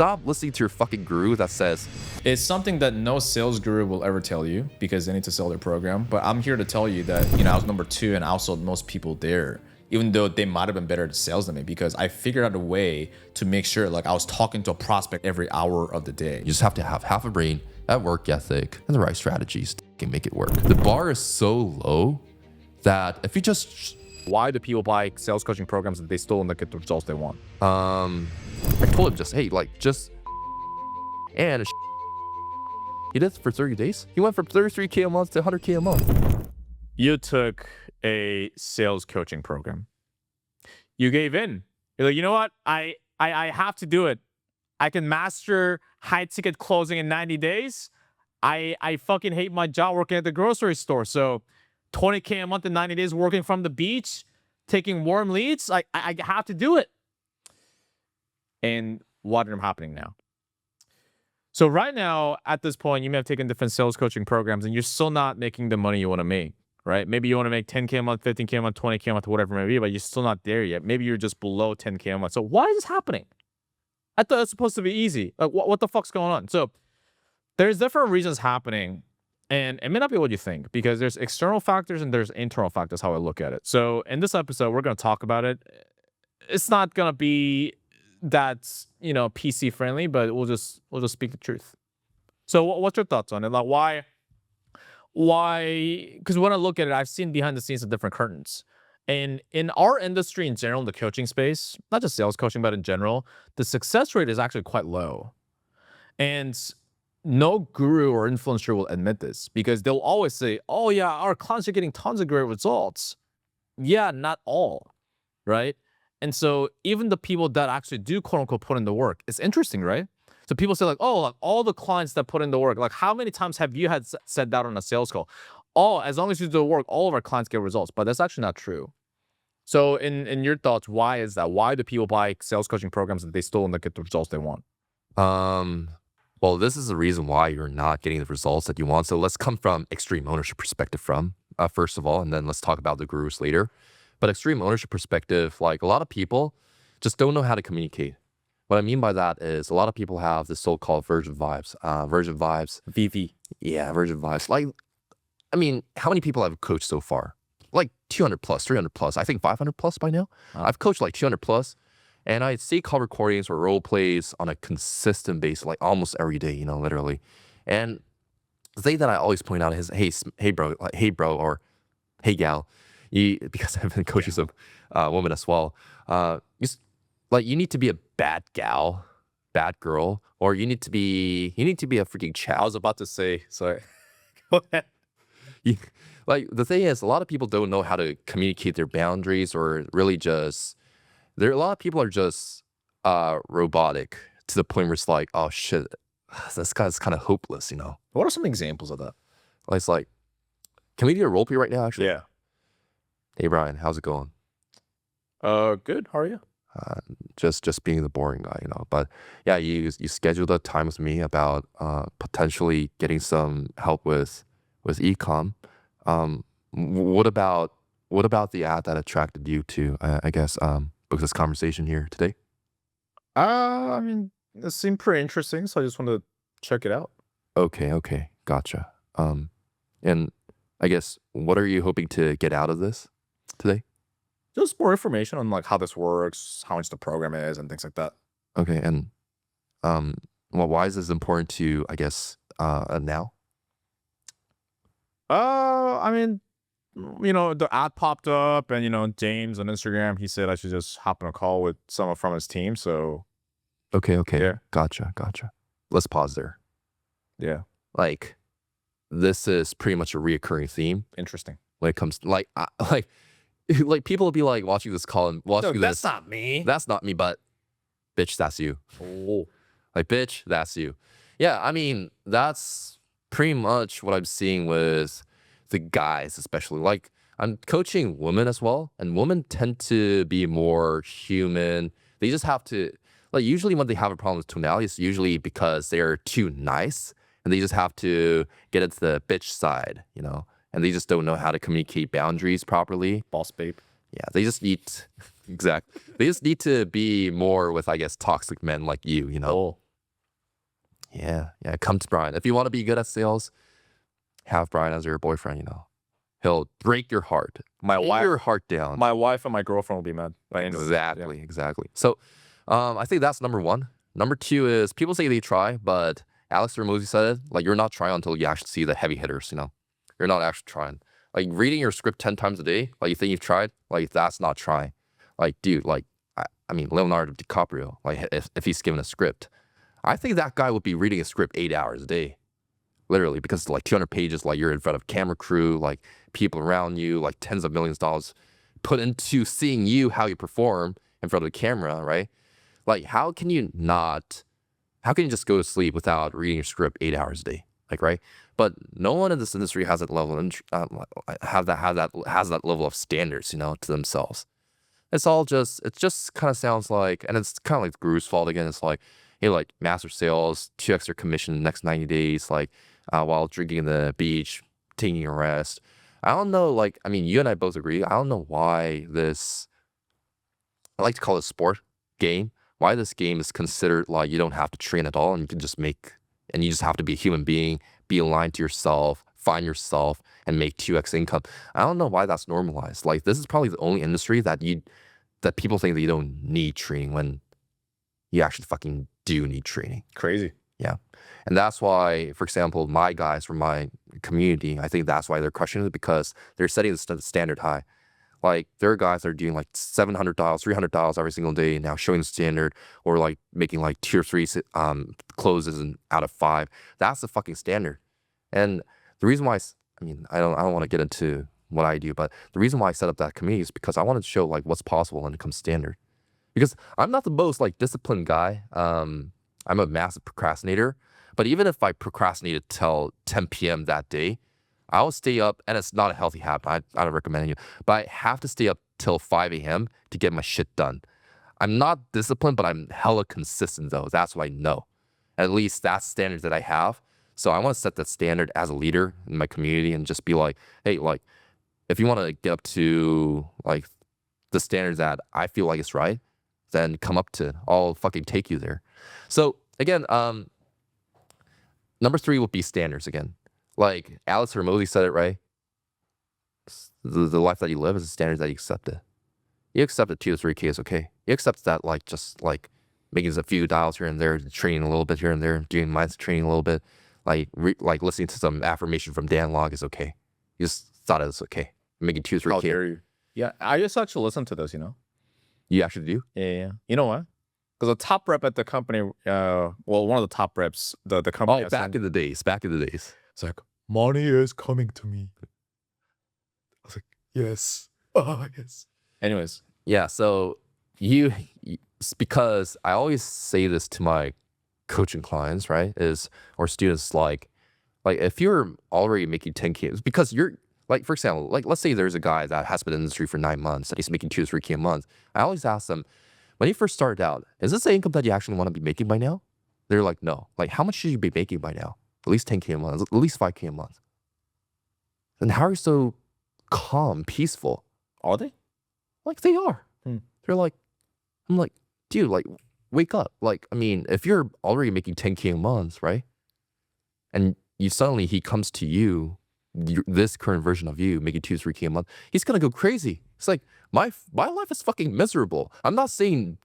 stop listening to your fucking guru that says, It's something that no sales guru will ever tell you because they need to sell their program. But I'm here to tell you that, I was number 2 and I outsold most people there, even though they might have been better at sales than me, because I figured out a way to make sure like I was talking to a prospect every hour of the day. you just have to have half a brain, that work ethic, and the right strategies to make it work. The bar is so low that if you just, Why do people buy sales coaching programs if they still don't get the results they want? I told him just, hey, like just, and he did it for 30 days. He went from 33K a month to 100K a month. You took a sales coaching program. You gave in. You're like, you know what? I have to do it. I can master high ticket closing in 90 days. I fucking hate my job working at the grocery store. So 20K a month in 90 days working from the beach, taking warm leads. I have to do it. And what is happening now? So right now, at this point, you may have taken different sales coaching programs and you're still not making the money you want to make, right? Maybe you want to make 10K a month, 15K a month, 20K a month, whatever it may be, but you're still not there yet. Maybe you're just below 10K a month. So why is this happening? I thought it's supposed to be easy. Like, what the fuck's going on? So there's different reasons happening, and it may not be what you think, because there's external factors and there's internal factors, how I look at it. So in this episode, we're going to talk about it. It's not going to be that, PC friendly, but we'll just speak the truth. So what's your thoughts on it? Like why? Because when I look at it, I've seen behind the scenes of different curtains. And in our industry in general, the coaching space, not just sales coaching, but in general, the success rate is actually quite low. And no guru or influencer will admit this, because they'll always say, oh yeah, our clients are getting tons of great results. Yeah, not all, right? And so even the people that actually do quote unquote put in the work, it's interesting, right? So people say like, oh, like all the clients that put in the work, like how many times have you had said that on a sales call? Oh, as long as you do the work, all of our clients get results. But that's actually not true. So in your thoughts, why is that? Why do people buy sales coaching programs if they still don't get the results they want? Well, this is the reason why you're not getting the results that you want. So let's come from extreme ownership perspective first of all, and then let's talk about the gurus later. But extreme ownership perspective, like a lot of people just don't know how to communicate. What I mean by that is a lot of people have this so-called virgin vibes. VV. Yeah, virgin vibes. Like, I mean, how many people I've coached so far? Like 200 plus, 300 plus, I think 500 plus by now. I've coached like 200 plus. And I see call recordings or role plays on a consistent basis, like almost every day, literally. And the thing that I always point out is, hey bro, or hey gal, because I've been coaching some women as well. You need to be a bad gal, bad girl, or you need to be a freaking child. I was about to say, sorry. Go ahead. Like the thing is, a lot of people don't know how to communicate their boundaries, or really just. A lot of people are just robotic to the point where it's like, oh shit, this guy's kind of hopeless, What are some examples of that? It's like, can we do a role play right now, actually? Yeah. Hey, Brian, how's it going? Good. How are you? Just being the boring guy, But yeah, you scheduled a time with me about potentially getting some help with e-com. What about the ad that attracted you to, I guess, book this conversation here today? I mean, it seemed pretty interesting, so I just wanted to check it out. Okay, gotcha. And I guess, what are you hoping to get out of this today? Just more information on like how this works, how much the program is, and things like that. Okay, and well, why is this important to you, I guess, now? I mean, the ad popped up, and James on Instagram, he said I should just hop on a call with someone from his team. So Okay, yeah, gotcha. Let's pause there. yeah, Like, this is pretty much a reoccurring theme interesting. when it comes to like people will be like watching this call and watching this. That's not me. That's not me, but bitch, that's you. Oh, Like, bitch, that's you. Yeah, I mean, that's pretty much what I'm seeing with the guys, especially. Like, I'm coaching women as well, and women tend to be more human. They just have to, like, usually when they have a problem with tonality, it's usually because they're too nice, and they just have to get into the bitch side, and they just don't know how to communicate boundaries properly. boss babe. Yeah, they just need, exactly. They just need to be more with, I guess, toxic men like you, Oh, Yeah, come to Brian. If you want to be good at sales, have Brian as your boyfriend, you know. He'll break your heart. My Tear wife, your heart down. my wife and my girlfriend will be mad. Like, Exactly. So I think that's number one. Number two is people say they try, but Alex Ramosi said it, like you're not trying until you actually see the heavy hitters, you know. You're not actually trying. Like reading your script 10 times a day, like you think you've tried, like that's not trying. Like, dude, like I mean Leonardo DiCaprio, like if he's given a script, I think that guy would be reading a script 8 hours a day. Literally, because like 200 pages, like you're in front of camera crew, like people around you, like tens of millions of dollars put into seeing you, how you perform in front of the camera, right? Like, how can you just go to sleep without reading your script 8 hours a day? Like, right? But no one in this industry has that level, has that level of standards, you know, to themselves. It just kind of sounds like, and it's kind of like the guru's fault again. It's like, hey, like master sales, 2x your commission in the next 90 days, like while drinking in the beach, taking a rest. I don't know, like, I mean, you and I both agree. I don't know why I like to call it a sport game, why this game is considered like you don't have to train at all and you just have to be a human being, be aligned to yourself, find yourself, and make 2x income. I don't know why that's normalized. Like, this is probably the only industry that people think that you don't need training when you actually fucking do need training. Crazy. Yeah. And that's why, for example, my guys from my community, I think that's why they're crushing it, because they're setting the standard high. Like, there are guys that are doing like $700, $300 every single day now, showing the standard, or like making like 2 or 3 closes out of 5. That's the fucking standard. And the reason why, I mean, I don't want to get into what I do, but the reason why I set up that community is because I wanted to show like what's possible when it comes to standard. Because I'm not the most like disciplined guy. I'm a massive procrastinator. But even if I procrastinated till 10 p.m. that day, I'll stay up, and it's not a healthy habit. I don't recommend you, but I have to stay up till 5 a.m. to get my shit done. I'm not disciplined, but I'm hella consistent though. That's what I know. At least that's standards that I have. So I want to set that standard as a leader in my community and just be like, hey, like, if you want to get up to like the standards that I feel like is right, then come up to it. I'll fucking take you there. So again, number 3 would be standards again. Like Alex Ramosi said it right. The life that you live is the standards that you accepted. You accept that 2 to 3K is okay. You accept that like just like making a few dials here and there, training a little bit here and there, doing mindset training a little bit, like listening to some affirmation from Dan Log is okay. You just thought it was okay. Making 2 to 3K. How dare you? Yeah, I just actually listen to this, you know. You actually do? Yeah. You know what? Because the top rep at the company, well, one of the top reps, the company. Oh, back in the days. It's like, money is coming to me. I was like, yes. Oh, yes. Anyways. Yeah, so it's because I always say this to my coaching clients, right? Or students, like if you're already making 10K, it's because you're like, for example, like let's say there's a guy that has been in the industry for 9 months that he's making 2 to 3K a month. I always ask them, when you first started out, is this the income that you actually want to be making by now? They're like, no. Like, how much should you be making by now? At least 10K a month, at least 5K a month. Then how are you so calm, peaceful? Are they? Like, they are. They're like, I'm like, dude, like, wake up. Like, I mean, if you're already making 10K a month, right? And he comes to you, this current version of you making 2 to 3K a month, he's gonna go crazy. It's like, my life is fucking miserable. I'm not saying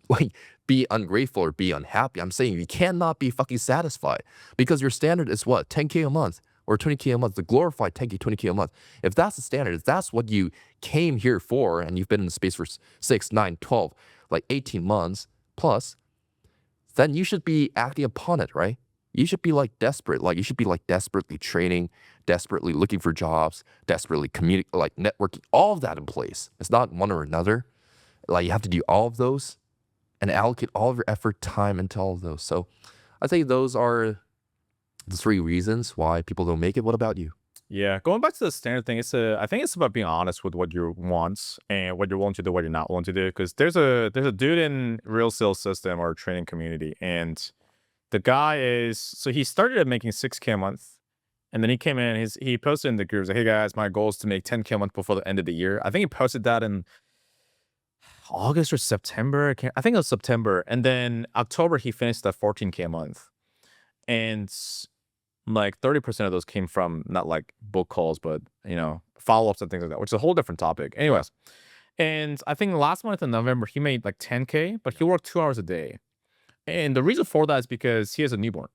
like be ungrateful or be unhappy. I'm saying you cannot be fucking satisfied, because your standard is what, 10K a month or 20K a month, the glorified 10K, 20K a month. If that's the standard, if that's what you came here for, and you've been in the space for 6, 9, 12, like 18 months plus, then you should be acting upon it, right? You should be like desperate. Like, you should be like desperately training, desperately looking for jobs, desperately communicating, like networking, all of that in place. It's not one or another. Like, you have to do all of those and allocate all of your effort, time into all of those. So I'd say those are the 3 reasons why people don't make it. What about you? Yeah, going back to the standard thing, I think it's about being honest with what you want and what you're willing to do, what you're not willing to do. Because there's a dude in Real Sales System or training community, and the guy he started at making 6K a month, and then he came in, he posted in the groups like, hey guys, my goal is to make 10K a month before the end of the year. I think he posted that in August or September. I think it was September. And then October, he finished at 14K a month. and like 30% of those came from not like book calls, but follow-ups and things like that, which is a whole different topic. Anyways, and I think last month in November he made like 10K, but he worked 2 hours a day. And the reason for that is because he has a newborn.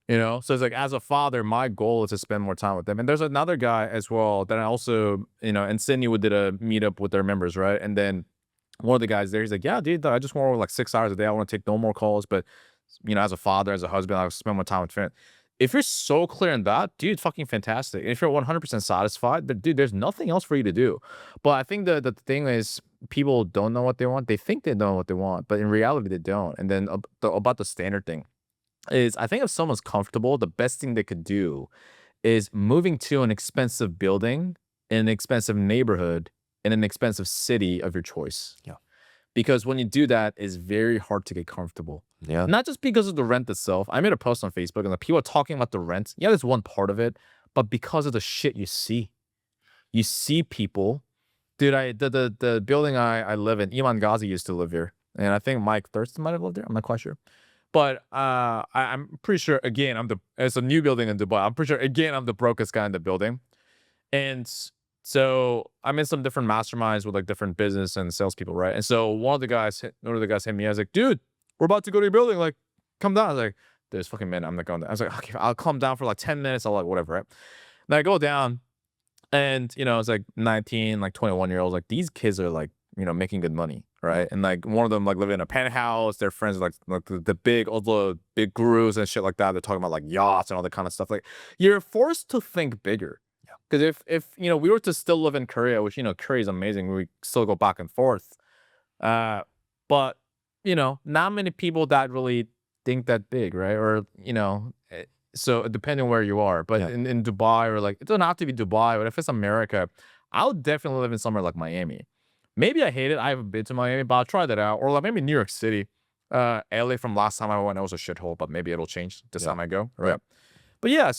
So it's like, as a father, my goal is to spend more time with them. And there's another guy as well that I also, in Sydney, we did a meetup with their members, right? And then one of the guys there, he's like, yeah, dude, I just want to work like 6 hours a day. I want to take no more calls. But, as a father, as a husband, I spend more time with family. If you're so clear on that, dude, fucking fantastic. And if you're 100% satisfied, then, dude, there's nothing else for you to do. But I think the thing is, people don't know what they want. They think they know what they want, but in reality, they don't. And then about the standard thing is, I think if someone's comfortable, the best thing they could do is moving to an expensive building in an expensive neighborhood in an expensive city of your choice. Yeah. Because when you do that, it's very hard to get comfortable. Yeah. Not just because of the rent itself. I made a post on Facebook and the people are talking about the rent. Yeah, there's one part of it, but because of the shit you see. You see people. Dude, the building I live in, Iman Ghazi used to live here. And I think Mike Thurston might have lived there. I'm not quite sure. But I'm pretty sure, again, it's a new building in Dubai. I'm pretty sure, again, I'm the brokest guy in the building. And so I'm in some different masterminds with like different business and salespeople, right? And so one of the guys hit me. I was like, dude, we're about to go to your building. Like, come down. I was like, there's fucking minute. I'm not going down. I was like, okay, I'll come down for like 10 minutes. I'll like, whatever, right? And I go down and, it's like 19, like 21-year-olds. Like, these kids are like, making good money, right? And like one of them like living in a penthouse. Their friends are like all the big gurus and shit like that. They're talking about like yachts and all that kind of stuff. Like, you're forced to think bigger. Because if we were to still live in Korea, which Korea is amazing, we still go back and forth. But not many people that really think that big, right? Or so depending on where you are. But in Dubai, or like, it doesn't have to be Dubai, but if it's America, I would definitely live in somewhere like Miami. Maybe I hate it. I haven't been to Miami, but I'll try that out. Or like maybe New York City. LA from last time I went, it was a shithole, but maybe it'll change this time I go. Right. Yeah. But yeah,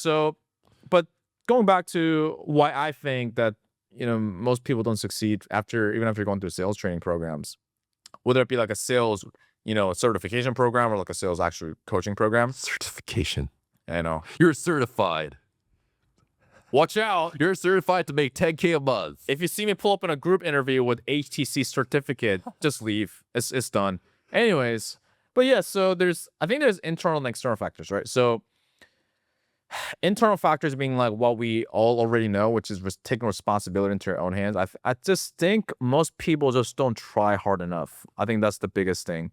but going back to why I think that, most people don't succeed even after going through sales training programs, whether it be like a sales, certification program or like a sales actual coaching program. Certification. I know. You're certified. Watch out. You're certified to make 10K a month. If you see me pull up in a group interview with HTC certificate, just leave. It's done. Anyways, but yeah, so I think there's internal and external factors, right? So internal factors being like what we all already know, which is taking responsibility into your own hands. I just think most people just don't try hard enough. I think that's the biggest thing.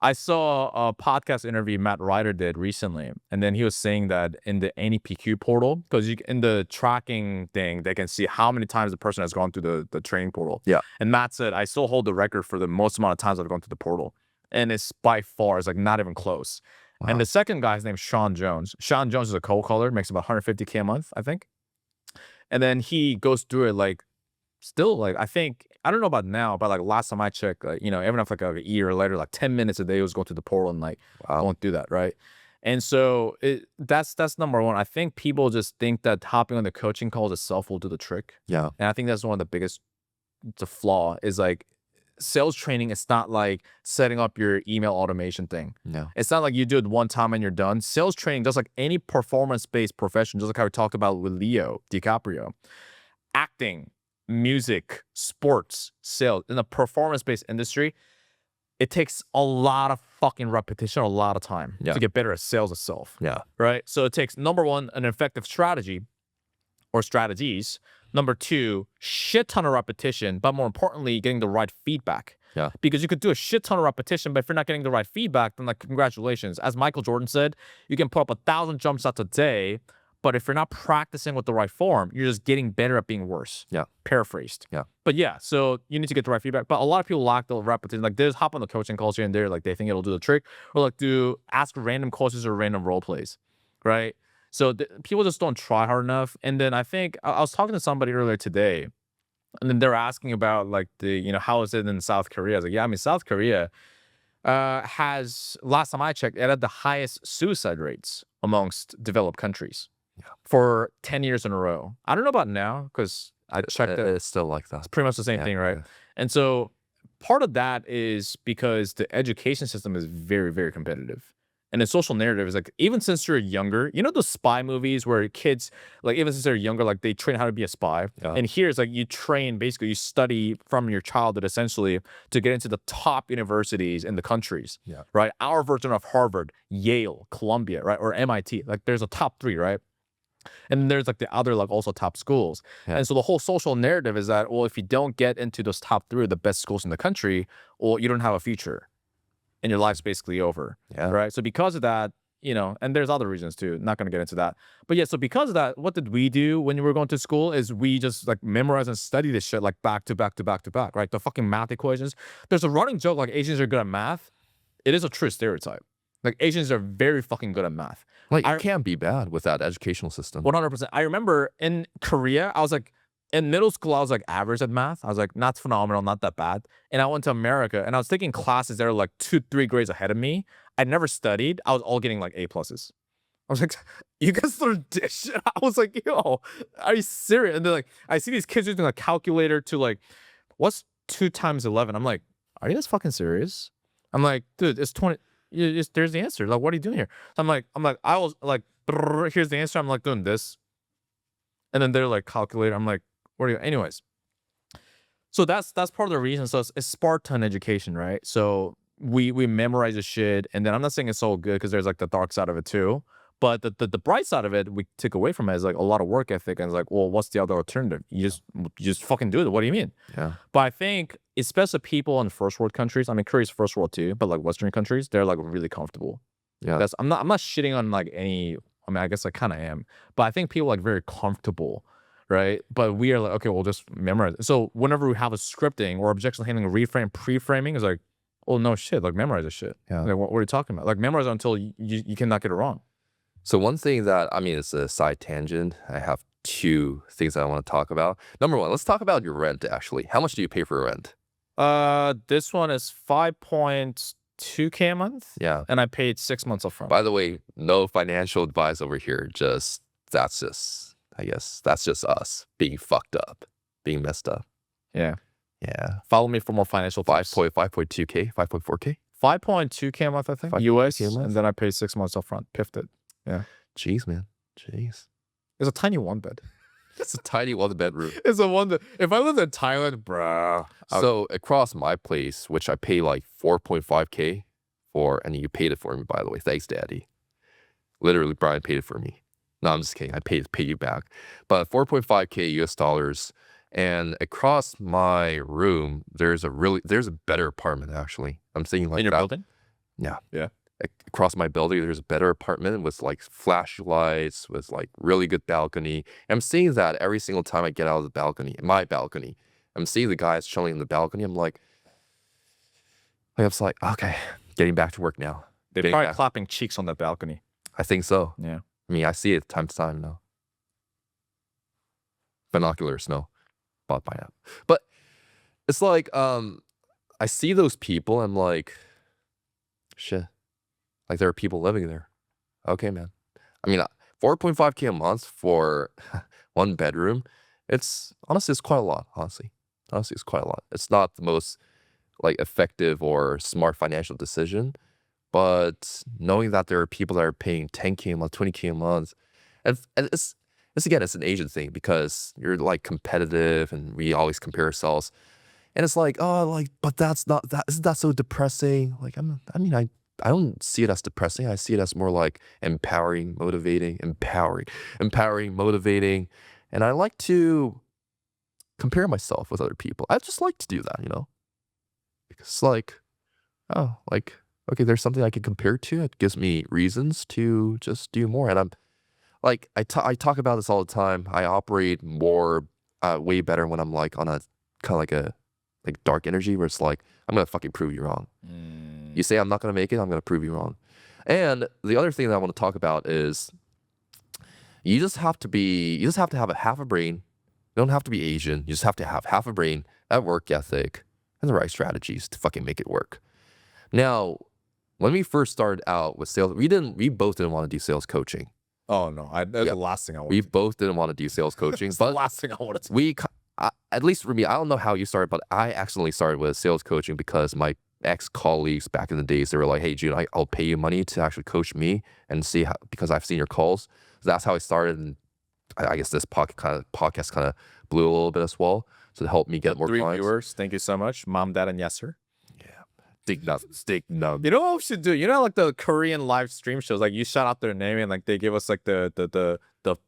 I saw a podcast interview Matt Ryder did recently, and then he was saying that in the NEPQ portal, because in the tracking thing, they can see how many times the person has gone through the training portal. Yeah. And Matt said, I still hold the record for the most amount of times I've gone through the portal. And it's by far, it's like not even close. Wow. And the second guy's named Sean Jones. Sean Jones is a cold caller, makes about $150K a month, I think. And then he goes through it like, still like, I think, I don't know about now, but like last time I checked, like, even after like a year later, like 10 minutes a day, he was going to the portal and like, I won't do that, right? And so that's number one. I think people just think that hopping on the coaching calls itself will do the trick. Yeah. And I think that's one of the biggest, the flaw is like, sales training, it's not like setting up your email automation thing. No. It's not like you do it one time and you're done. Sales training, just like any performance-based profession, just like how we talked about with Leo DiCaprio, acting, music, sports, sales, in a performance-based industry, it takes a lot of fucking repetition, a lot of time to get better at sales itself. Yeah. Right? So it takes, number one, an effective strategy or strategies. Number two, shit ton of repetition, but more importantly, getting the right feedback. Yeah. Because you could do a shit ton of repetition, but if you're not getting the right feedback, then like, congratulations. As Michael Jordan said, you can put up 1,000 jump shots a day, but if you're not practicing with the right form, you're just getting better at being worse. Yeah. Paraphrased. Yeah. But yeah, so you need to get the right feedback. But a lot of people lack the repetition. Like, there's hop on the coaching calls here and there, like they think it'll do the trick, or like ask random questions or random role plays, right? So people just don't try hard enough. And then I think I was talking to somebody earlier today, and then they're asking about like how is it in South Korea? I was like, yeah, I mean, South Korea has, last time I checked, it had the highest suicide rates amongst developed countries for 10 years in a row. I don't know about now because I checked it. It's still like that. It's pretty much the same thing, right? Yeah. And so part of that is because the education system is very, very competitive. And the social narrative is like, even since you're younger, you know, those spy movies where kids, like, even since they're younger, like, they train how to be a spy. Yeah. And here's like, you train, basically, you study from your childhood, essentially, to get into the top universities in the countries. Yeah. Right. Our version of Harvard, Yale, Columbia, right. Or MIT. Like, there's a top 3, right? And then there's like the other, like, also top schools. Yeah. And so the whole social narrative is that, well, if you don't get into those top 3 of the best schools in the country, well, you don't have a future. And your life's basically over. Yeah. Right. So because of that, you know, and there's other reasons too. Not going to get into that. But yeah, so because of that, what did we do when we were going to school is we just like memorize and study this shit like back to back to back to back, right? The fucking math equations. There's a running joke like Asians are good at math. It is a true stereotype. Like Asians are very fucking good at math. Like, it can't be bad with that educational system. 100%. I remember in Korea, I was like, in middle school, I was like average at math. I was like, not phenomenal, not that bad. And I went to America and I was taking classes that are like 2-3 grades ahead of me. I never studied. I was all getting like A pluses. I was like, you guys learn this shit? I was like, yo, are you serious? And they're like, I see these kids using a calculator to like, what's 2 times 11? I'm like, are you guys fucking serious? I'm like, dude, it's 20. There's the answer. Like, what are you doing here? So I'm like, I was like, here's the answer. I'm like doing this. And then they're like, calculator. I'm like, what are you? Anyways. So that's part of the reason. So it's Spartan education, right? So we memorize the shit. And then I'm not saying it's so good because there's like the dark side of it too. But the bright side of it we take away from it is like a lot of work ethic. And it's like, well, what's the other alternative? You just fucking do it. What do you mean? Yeah. But I think, especially people in first world countries, I mean, Korea's first world too, but like Western countries, they're like really comfortable. Yeah. I'm not shitting on like any, I mean, I guess I kind of am, but I think people like very comfortable, right? But we are like, okay, we'll just memorize it. So whenever we have a scripting or objection handling, reframe, pre-framing is like, oh no shit, like memorize this shit. Yeah. Like, what are you talking about? Like memorize it until you cannot get it wrong. So one thing that, I mean, it's a side tangent. I have 2 things that I want to talk about. Number 1, let's talk about your rent, actually. How much do you pay for rent? This one is 5.2K a month. Yeah. And I paid 6 months upfront. By the way, no financial advice over here. I guess that's just us being fucked up, being messed up. Yeah. Yeah. Follow me for more financial tips. 5.2K, 5.4K? 5.2K a month, I think. 5.2K US. a month? And then I paid 6 months upfront. Piffed it. Yeah. Jeez, man. Jeez. It's a tiny 1 bed. It's a tiny 1-bedroom. It's a 1 bed. If I lived in Thailand, bruh. So across my place, which I pay like 4.5K for, and you paid it for me, by the way. Thanks, Daddy. Literally, Brian paid it for me. No, I'm just kidding. I pay you back. But 4.5K US dollars. And across my room, there's a better apartment, actually. I'm saying like in your that. building? Yeah. Yeah. Across my building, there's a better apartment with like flashlights, with like really good balcony. I'm seeing that every single time I get out of the balcony, my balcony. I'm seeing the guys chilling in the balcony. I'm like, I was like, okay, getting back to work now. They're Getting probably back. clapping cheeks on that balcony. I think so. Yeah. I mean, I see it time to time now. Binoculars, no. Bought by now. But it's like, I see those people, I'm like, shit. Like, there are people living there. Okay, man. I mean, 4.5K a month for 1 bedroom, honestly, it's quite a lot, honestly. Honestly, it's quite a lot. It's not the most, like, effective or smart financial decision, but knowing that there are people that are paying 10K a month, 20K a month, and it's again, it's an Asian thing because you're, like, competitive and we always compare ourselves. And it's like, oh, like, but isn't that so depressing? Like, I don't see it as depressing. I see it as more like empowering, motivating. And I like to compare myself with other people. I just like to do that, because it's like, oh, like, okay, there's something I can compare to. It gives me reasons to just do more. And I'm like, I talk about this all the time. I operate more, way better when I'm like on a kind of like a dark energy where it's like, I'm going to fucking prove you wrong. You say I'm not going to make it, I'm going to prove you wrong. And the other thing that I want to talk about is you just have to have a half a brain. You don't have to be Asian. You just have to have half a brain, that work ethic, and the right strategies to fucking make it work. Now, when we first started out with sales, we both didn't want to do sales coaching. Oh, no. That's the last thing I want We both didn't want to do sales coaching. That's But the last thing I wanted to at least for me, I don't know how you started, but I accidentally started with sales coaching because my ex-colleagues back in the days. They were like, hey, June, I'll pay you money to actually coach me and see how, because I've seen your calls. So that's how I started. And I guess this podcast kind of blew a little bit as well. So to help me get more 3 clients. viewers, thank you so much. Mom, dad, and yes, sir. Steak nub. You know what we should do? You know, like the Korean live stream shows, like you shout out their name and like they give us like the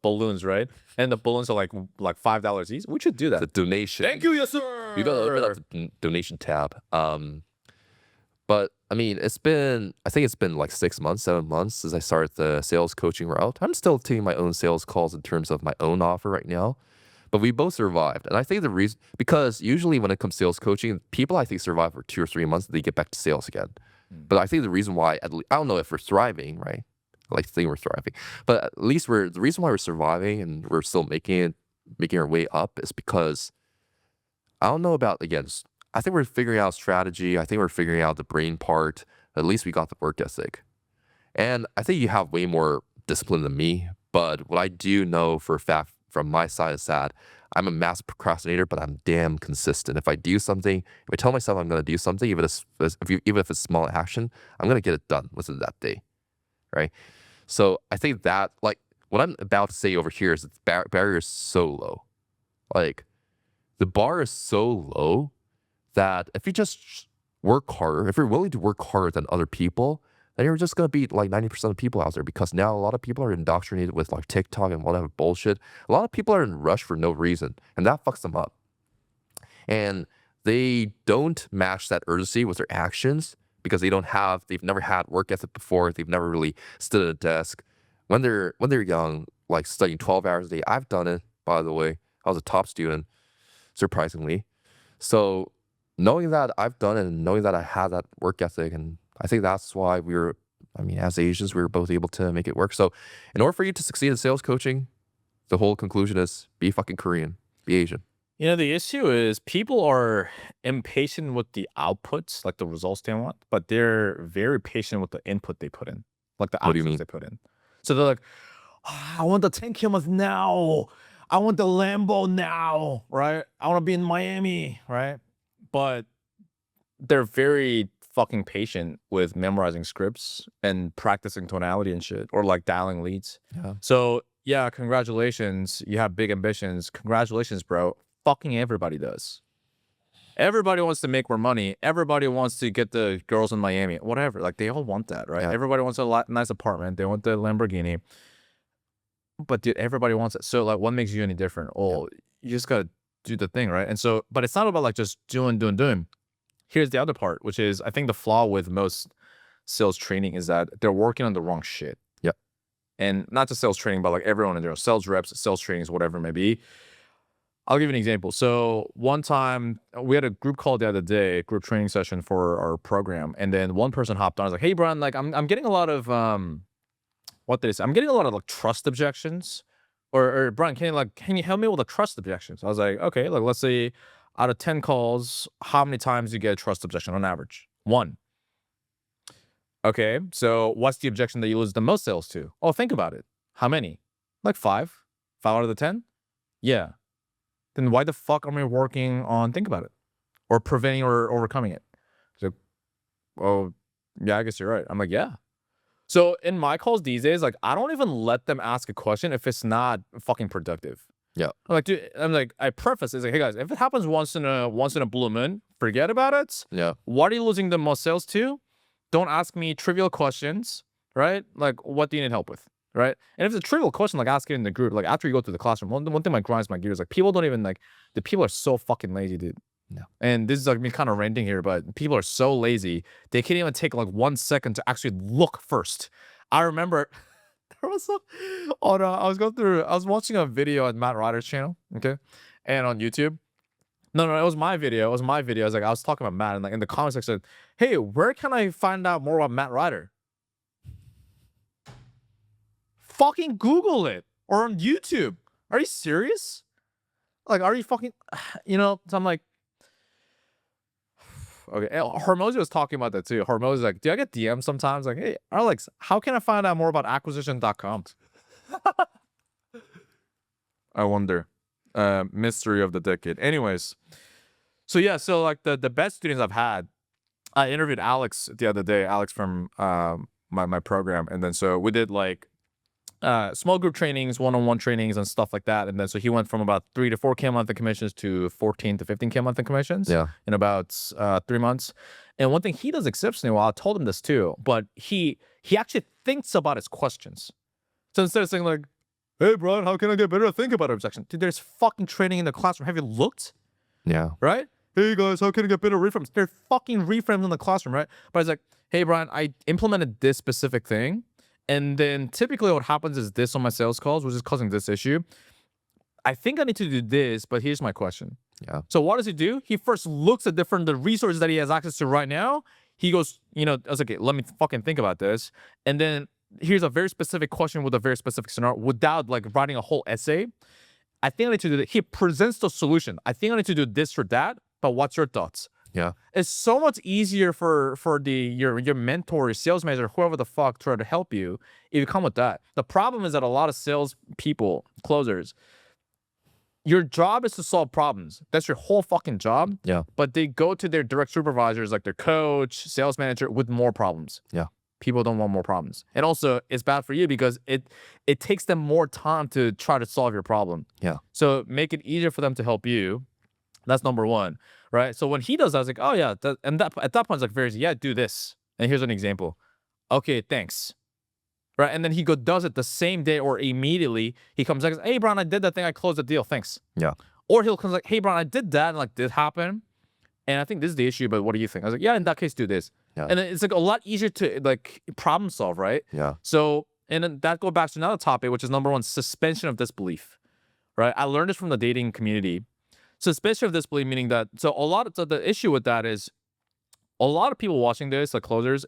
balloons, right? And the balloons are like $5 each. We should do that. The donation. Thank you, yes, sir. You gotta open up the donation tab. But I mean, I think it's been like 6 months, 7 months since I started the sales coaching route. I'm still taking my own sales calls in terms of my own offer right now. But we both survived. And I think the reason, because usually when it comes to sales coaching, people I think survive for 2 or 3 months, they get back to sales again. But I think the reason why, I don't know if we're thriving, right? I like to think we're thriving. But at least the reason why we're surviving and we're still making our way up is because, I don't know about, again, I think we're figuring out strategy. I think we're figuring out the brain part. At least we got the work ethic. And I think you have way more discipline than me. But what I do know for a fact from my side is that I'm a massive procrastinator, but I'm damn consistent. If I do something, if I tell myself I'm going to do something, even if it's small action, I'm going to get it done within that day, right? So I think that, like, what I'm about to say over here is that the barrier is so low. Like, the bar is so low that if you just work harder, if you're willing to work harder than other people, then you're just going to beat like 90% of people out there, because now a lot of people are indoctrinated with like TikTok and whatever bullshit. A lot of people are in a rush for no reason, and that fucks them up. And they don't match that urgency with their actions because they've never had work ethic before. They've never really stood at a desk. When they're young, like studying 12 hours a day, I've done it, by the way. I was a top student, surprisingly. So knowing that I've done it and knowing that I had that work ethic, and I think that's why as Asians, we were both able to make it work. So in order for you to succeed in sales coaching, the whole conclusion is be fucking Korean, be Asian. You know, the issue is people are impatient with the outputs, like the results they want, but they're very patient with the input they put in, like the What do you actions mean? they put in. So they're like, "Ah, I want the 10 cameras now. I want the Lambo now, right? I want to be in Miami, right?" But they're very fucking patient with memorizing scripts and practicing tonality and shit, or like dialing leads. Yeah. So yeah, congratulations. You have big ambitions. Congratulations, bro. Fucking everybody does. Everybody wants to make more money. Everybody wants to get the girls in Miami, whatever. Like they all want that, right? Yeah. Everybody wants a nice apartment. They want the Lamborghini. But dude, everybody wants it. So like, what makes you any different? Oh, you just gotta do the thing, right? And so, but it's not about like just doing. Here's the other part, which is I think the flaw with most sales training is that they're working on the wrong shit. Yep. And not just sales training, but like everyone in there, sales reps, sales trainings, whatever it may be. I'll give you an example. So one time we had a group call the other day, group training session for our program, and then one person hopped on. I was like, "Hey, Brian, like I'm getting a lot of what did it say? I'm getting a lot of like trust objections, or Brian, can you help me with the trust objections?" I was like, "Okay, like let's say out of 10 calls, how many times do you get a trust objection on average? 1. Okay, so what's the objection that you lose the most sales to? Oh, think about it. How many? Like 5? 5 out of the 10? Yeah. Then why the fuck are we working on think about it? Or preventing or overcoming it? So, oh, yeah, I guess you're right. I'm like, yeah. So in my calls these days, like I don't even let them ask a question if it's not fucking productive. Yeah. I'm like, dude, I preface it's like, hey guys, if it happens once in a blue moon, forget about it. Yeah. What are you losing the most sales to? Don't ask me trivial questions, right? Like, what do you need help with, right? And if it's a trivial question, like ask it in the group, like after you go through the classroom. One thing that grinds my gears, like people don't even the people are so fucking lazy, dude. No. And this is like me kind of ranting here, but people are so lazy. They can't even take like 1 second to actually look first. I remember there was I was watching a video on Matt Ryder's channel, okay? And on YouTube. No, it was my video. I was talking about Matt, and like in the comments section, hey, where can I find out more about Matt Ryder? Fucking Google it. Or on YouTube. Are you serious? Like, are you fucking, so I'm like, okay. Hormozy was talking about that too. Hormozy like, do I get DMs sometimes? Like, hey, Alex, how can I find out more about acquisition.com? I wonder. Mystery of the decade. Anyways. So yeah, so like the best students I've had I interviewed Alex the other day, Alex from my program, and then so we did like small group trainings, one-on-one trainings, and stuff like that. And then so he went from about 3 to 4K a month in commissions to 14 to 15K a month in commissions Yeah. in about 3 months. And one thing he does exceptionally well, I told him this too, but he actually thinks about his questions. So instead of saying like, "Hey, Brian, how can I get better at thinking about objection?" Dude, there's fucking training in the classroom. Have you looked? Yeah. Right? Hey guys, how can I get better reframes? There's fucking reframes in the classroom, right? But it's like, hey Brian, I implemented this specific thing, and then typically what happens is this on my sales calls, which is causing this issue. I think I need to do this, but here's my question. Yeah. So what does he do? He first looks at the resources that he has access to right now. He goes, I was like, okay, let me fucking think about this. And then here's a very specific question with a very specific scenario without like writing a whole essay. I think I need to do that. He presents the solution. I think I need to do this or that, but what's your thoughts? Yeah. It's so much easier for your mentor, your sales manager, whoever the fuck try to help you if you come with that. The problem is that a lot of sales people, closers, your job is to solve problems. That's your whole fucking job. Yeah. But they go to their direct supervisors, like their coach, sales manager, with more problems. Yeah. People don't want more problems. And also, it's bad for you because it takes them more time to try to solve your problem. Yeah. So make it easier for them to help you. That's number one, right? So when he does that, I was like, oh yeah. At that point, it's like, very easy. Yeah, do this. And here's an example. Okay, thanks. Right? And then he does it the same day or immediately. He comes back and says, hey, Brian, I did that thing. I closed the deal. Thanks. Yeah. Or he'll come like, hey, Brian, I did that. And like, did happen. And I think this is the issue, but what do you think? I was like, yeah, in that case, do this. Yeah. And then it's like a lot easier to like problem solve, right? Yeah. So, and then that goes back to another topic, which is number one, suspension of disbelief, right? I learned this from the dating community. Suspension of disbelief, meaning that, so the issue with that is a lot of people watching this, like closers,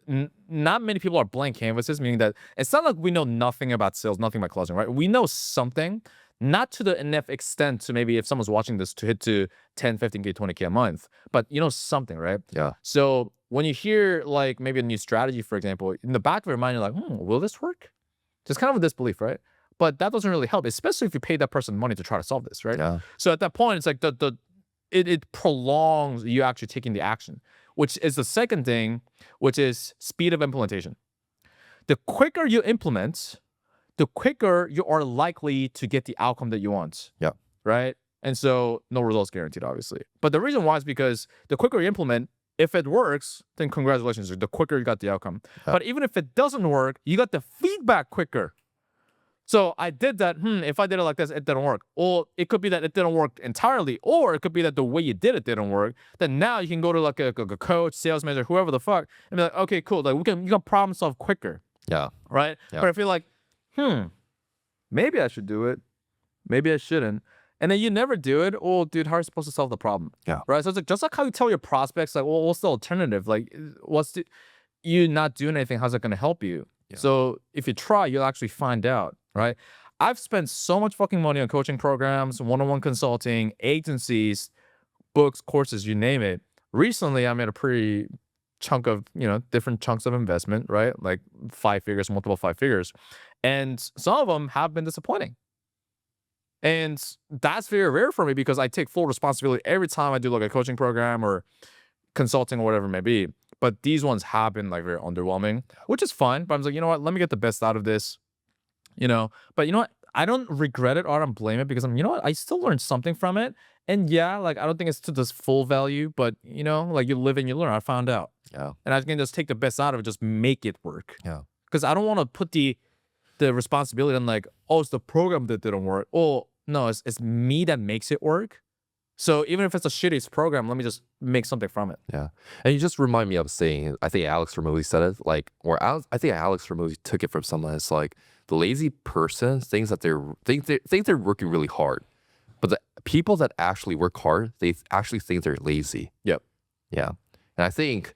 not many people are blank canvases, meaning that it's not like we know nothing about sales, nothing about closing, right? We know something, not to the enough extent to maybe if someone's watching this to hit to 10, 15K, 20K a month, but you know something, right? Yeah. So when you hear like maybe a new strategy, for example, in the back of your mind, you're like, will this work? Just kind of a disbelief, right? But that doesn't really help, especially if you pay that person money to try to solve this, right? Yeah. So at that point, it's like it prolongs you actually taking the action, which is the second thing, which is speed of implementation. The quicker you implement, the quicker you are likely to get the outcome that you want. Yeah. Right? And so no results guaranteed, obviously. But the reason why is because the quicker you implement, if it works, then congratulations, the quicker you got the outcome. Yeah. But even if it doesn't work, you got the feedback quicker. So I did that. If I did it like this, it didn't work. Or it could be that it didn't work entirely. Or it could be that the way you did it didn't work. Then now you can go to like a coach, sales manager, whoever the fuck, and be like, okay, cool. Like you can problem solve quicker. Yeah. Right? Yeah. But I feel like, maybe I should do it. Maybe I shouldn't. And then you never do it. Oh, dude, how are you supposed to solve the problem? Yeah. Right? So it's like just like how you tell your prospects, like, well, what's the alternative? Like, you not doing anything, how's it gonna help you? Yeah. So if you try, you'll actually find out, right? I've spent so much fucking money on coaching programs, one-on-one consulting, agencies, books, courses, you name it. Recently, I made a pretty chunk of, different chunks of investment, right? Like 5 figures, multiple 5 figures. And some of them have been disappointing. And that's very rare for me because I take full responsibility every time I do like a coaching program or consulting or whatever it may be. But these ones have been like very underwhelming, which is fine. But I'm like, you know what? Let me get the best out of this, But you know what? I don't regret it or I don't blame it because I still learned something from it. And yeah, like I don't think it's to this full value, but like you live and you learn. I found out. Yeah. And I can just take the best out of it, just make it work. Yeah. Because I don't want to put the responsibility on like, oh, it's the program that didn't work. Oh, no, it's me that makes it work. So even if it's a shitty program, let me just make something from it. Yeah. And you just remind me of saying, I think Alex Ramosi said it, I think Alex Ramosi took it from someone. It's like the lazy person thinks that they're working really hard. But the people that actually work hard, they actually think they're lazy. Yep. Yeah. And I think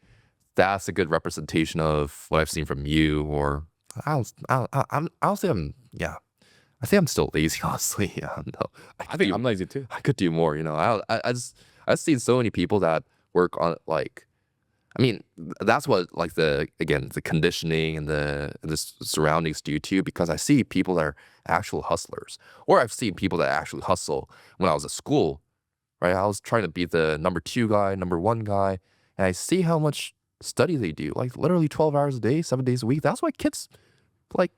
that's a good representation of what I've seen from you, or I'll say I think I'm still lazy, honestly. Yeah, no. I think I'm lazy too. I could do more, I've seen so many people that work on that's what the conditioning and the surroundings do too, because I see people that are actual hustlers, or I've seen people that actually hustle when I was at school, right? I was trying to be the number 2 guy, number 1 guy, and I see how much study they do, like literally 12 hours a day, 7 days a week. That's why kids like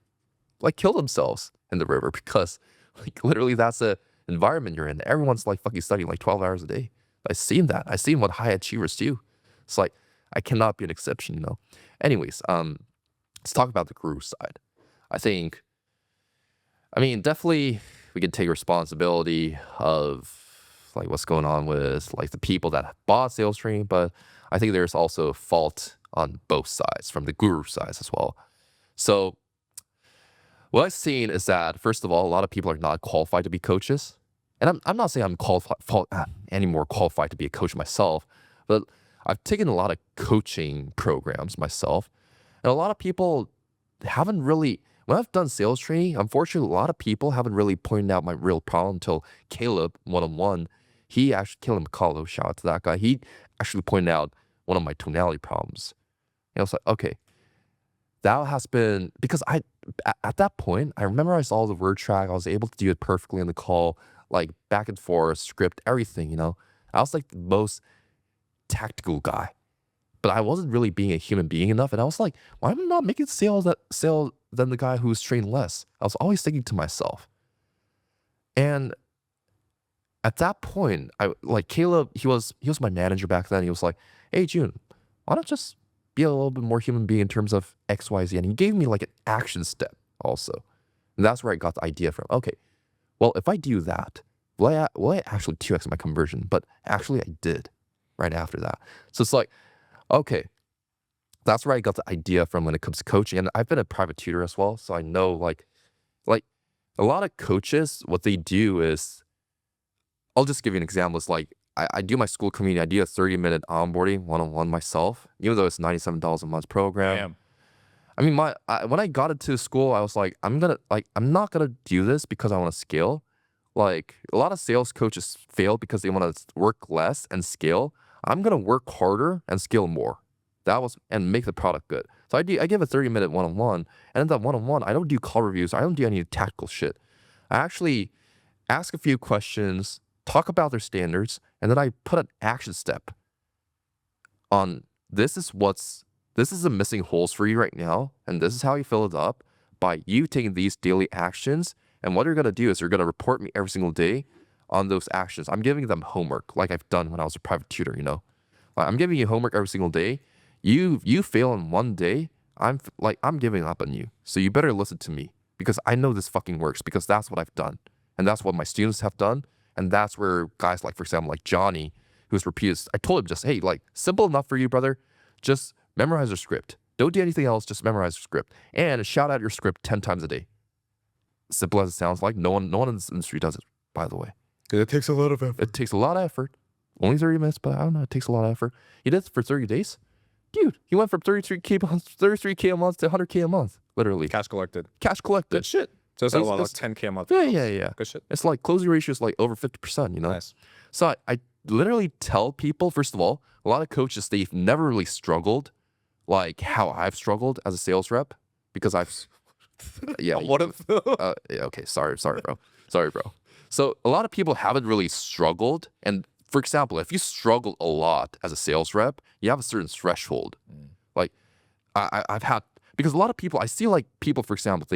kill themselves in the river because like literally that's the environment you're in. Everyone's like fucking studying like 12 hours a day. I've seen that. I've seen what high achievers do. It's like I cannot be an exception, you know. Anyways, let's talk about the guru side. I mean, definitely we can take responsibility of like what's going on with like the people that bought sales training, but I think there's also fault on both sides, from the guru sides as well. So what I've seen is that first of all, a lot of people are not qualified to be coaches, and I'm not saying I'm any more qualified to be a coach myself, but I've taken a lot of coaching programs myself, and a lot of people haven't really. When I've done sales training, unfortunately, a lot of people haven't really pointed out my real problem until Caleb one-on-one. Caleb McCullough, shout out to that guy. He actually pointed out one of my tonality problems. And I was like, okay, that has been, because at that point, I memorized all the word track. I was able to do it perfectly in the call, like back and forth, script, everything, you know. I was like the most tactical guy, but I wasn't really being a human being enough. And I was like, why am I not making sales than the guy who's trained less? I was always thinking to myself. And at that point, Caleb, he was my manager back then. He was like, hey, June, why not just be a little bit more human being in terms of X, Y, Z? And he gave me like an action step also. And that's where I got the idea from. Okay, well, if I do that, will I actually 2x my conversion? But actually I did right after that. So it's like, okay, that's where I got the idea from when it comes to coaching. And I've been a private tutor as well. So I know like a lot of coaches, what they do is, I'll just give you an example. It's like, I do my school community. I do a 30-minute onboarding one-on-one myself, even though it's $97 a month program. Damn. I mean, when I got into school, I was like, I'm not gonna do this because I want to scale. Like a lot of sales coaches fail because they want to work less and scale. I'm gonna work harder and scale more. And make the product good. So I give a 30-minute one-on-one, and in that one-on-one, I don't do call reviews. I don't do any tactical shit. I actually ask a few questions, talk about their standards, and then I put an action step on this is the missing holes for you right now, and this is how you fill it up by you taking these daily actions. And what you're gonna do is you're gonna report me every single day on those actions. I'm giving them homework like I've done when I was a private tutor, you know. Like, I'm giving you homework every single day. You fail in one day, I'm giving up on you. So you better listen to me because I know this fucking works because that's what I've done. And that's what my students have done. And that's where guys like, for example, like Johnny, who's repeated, I told him just, hey, like simple enough for you, brother. Just memorize your script. Don't do anything else. Just memorize your script and shout out your script 10 times a day. Simple as it sounds like, no one in this industry does it, by the way. Because it takes a lot of effort. It takes a lot of effort. Only 30 minutes, but I don't know. It takes a lot of effort. He did it for 30 days. Dude, he went from 33K a month to 100K a month, literally. Cash collected. Cash collected. Good shit. So it's like 10K a month. Yeah. Good shit. It's like closing ratio is like over 50%, you know? Nice. So I literally tell people, first of all, a lot of coaches, they've never really struggled like how I've struggled as a sales rep because yeah. What if? Okay, sorry, bro. Sorry, bro. So a lot of people haven't really struggled. And for example, if you struggle a lot as a sales rep, you have a certain threshold. Like I've had, because a lot of people, I see like people, for example,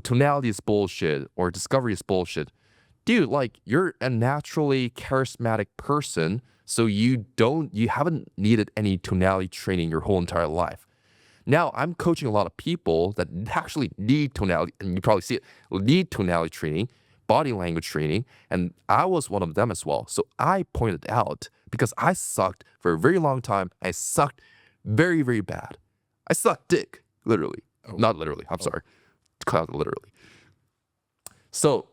tonality is bullshit or discovery is bullshit. Dude, like you're a naturally charismatic person, so you haven't needed any tonality training your whole entire life. Now I'm coaching a lot of people that actually need tonality, and you probably see it, need tonality training, body language training, and I was one of them as well. So I pointed out, because I sucked for a very long time. I sucked very, very bad. I sucked dick, literally. Oh. Not literally, I'm sorry. Literally. So,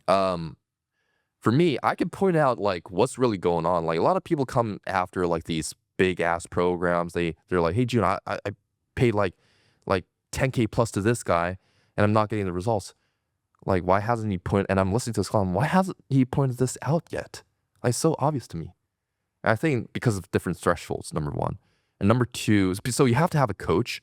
for me, I can point out like what's really going on. Like a lot of people come after like these big ass programs. They're like, hey June, I paid like 10K plus to this guy, and I'm not getting the results. Like, why hasn't he and I'm listening to this call, why hasn't he pointed this out yet? Like, it's so obvious to me. And I think because of different thresholds, number one. And number two, so you have to have a coach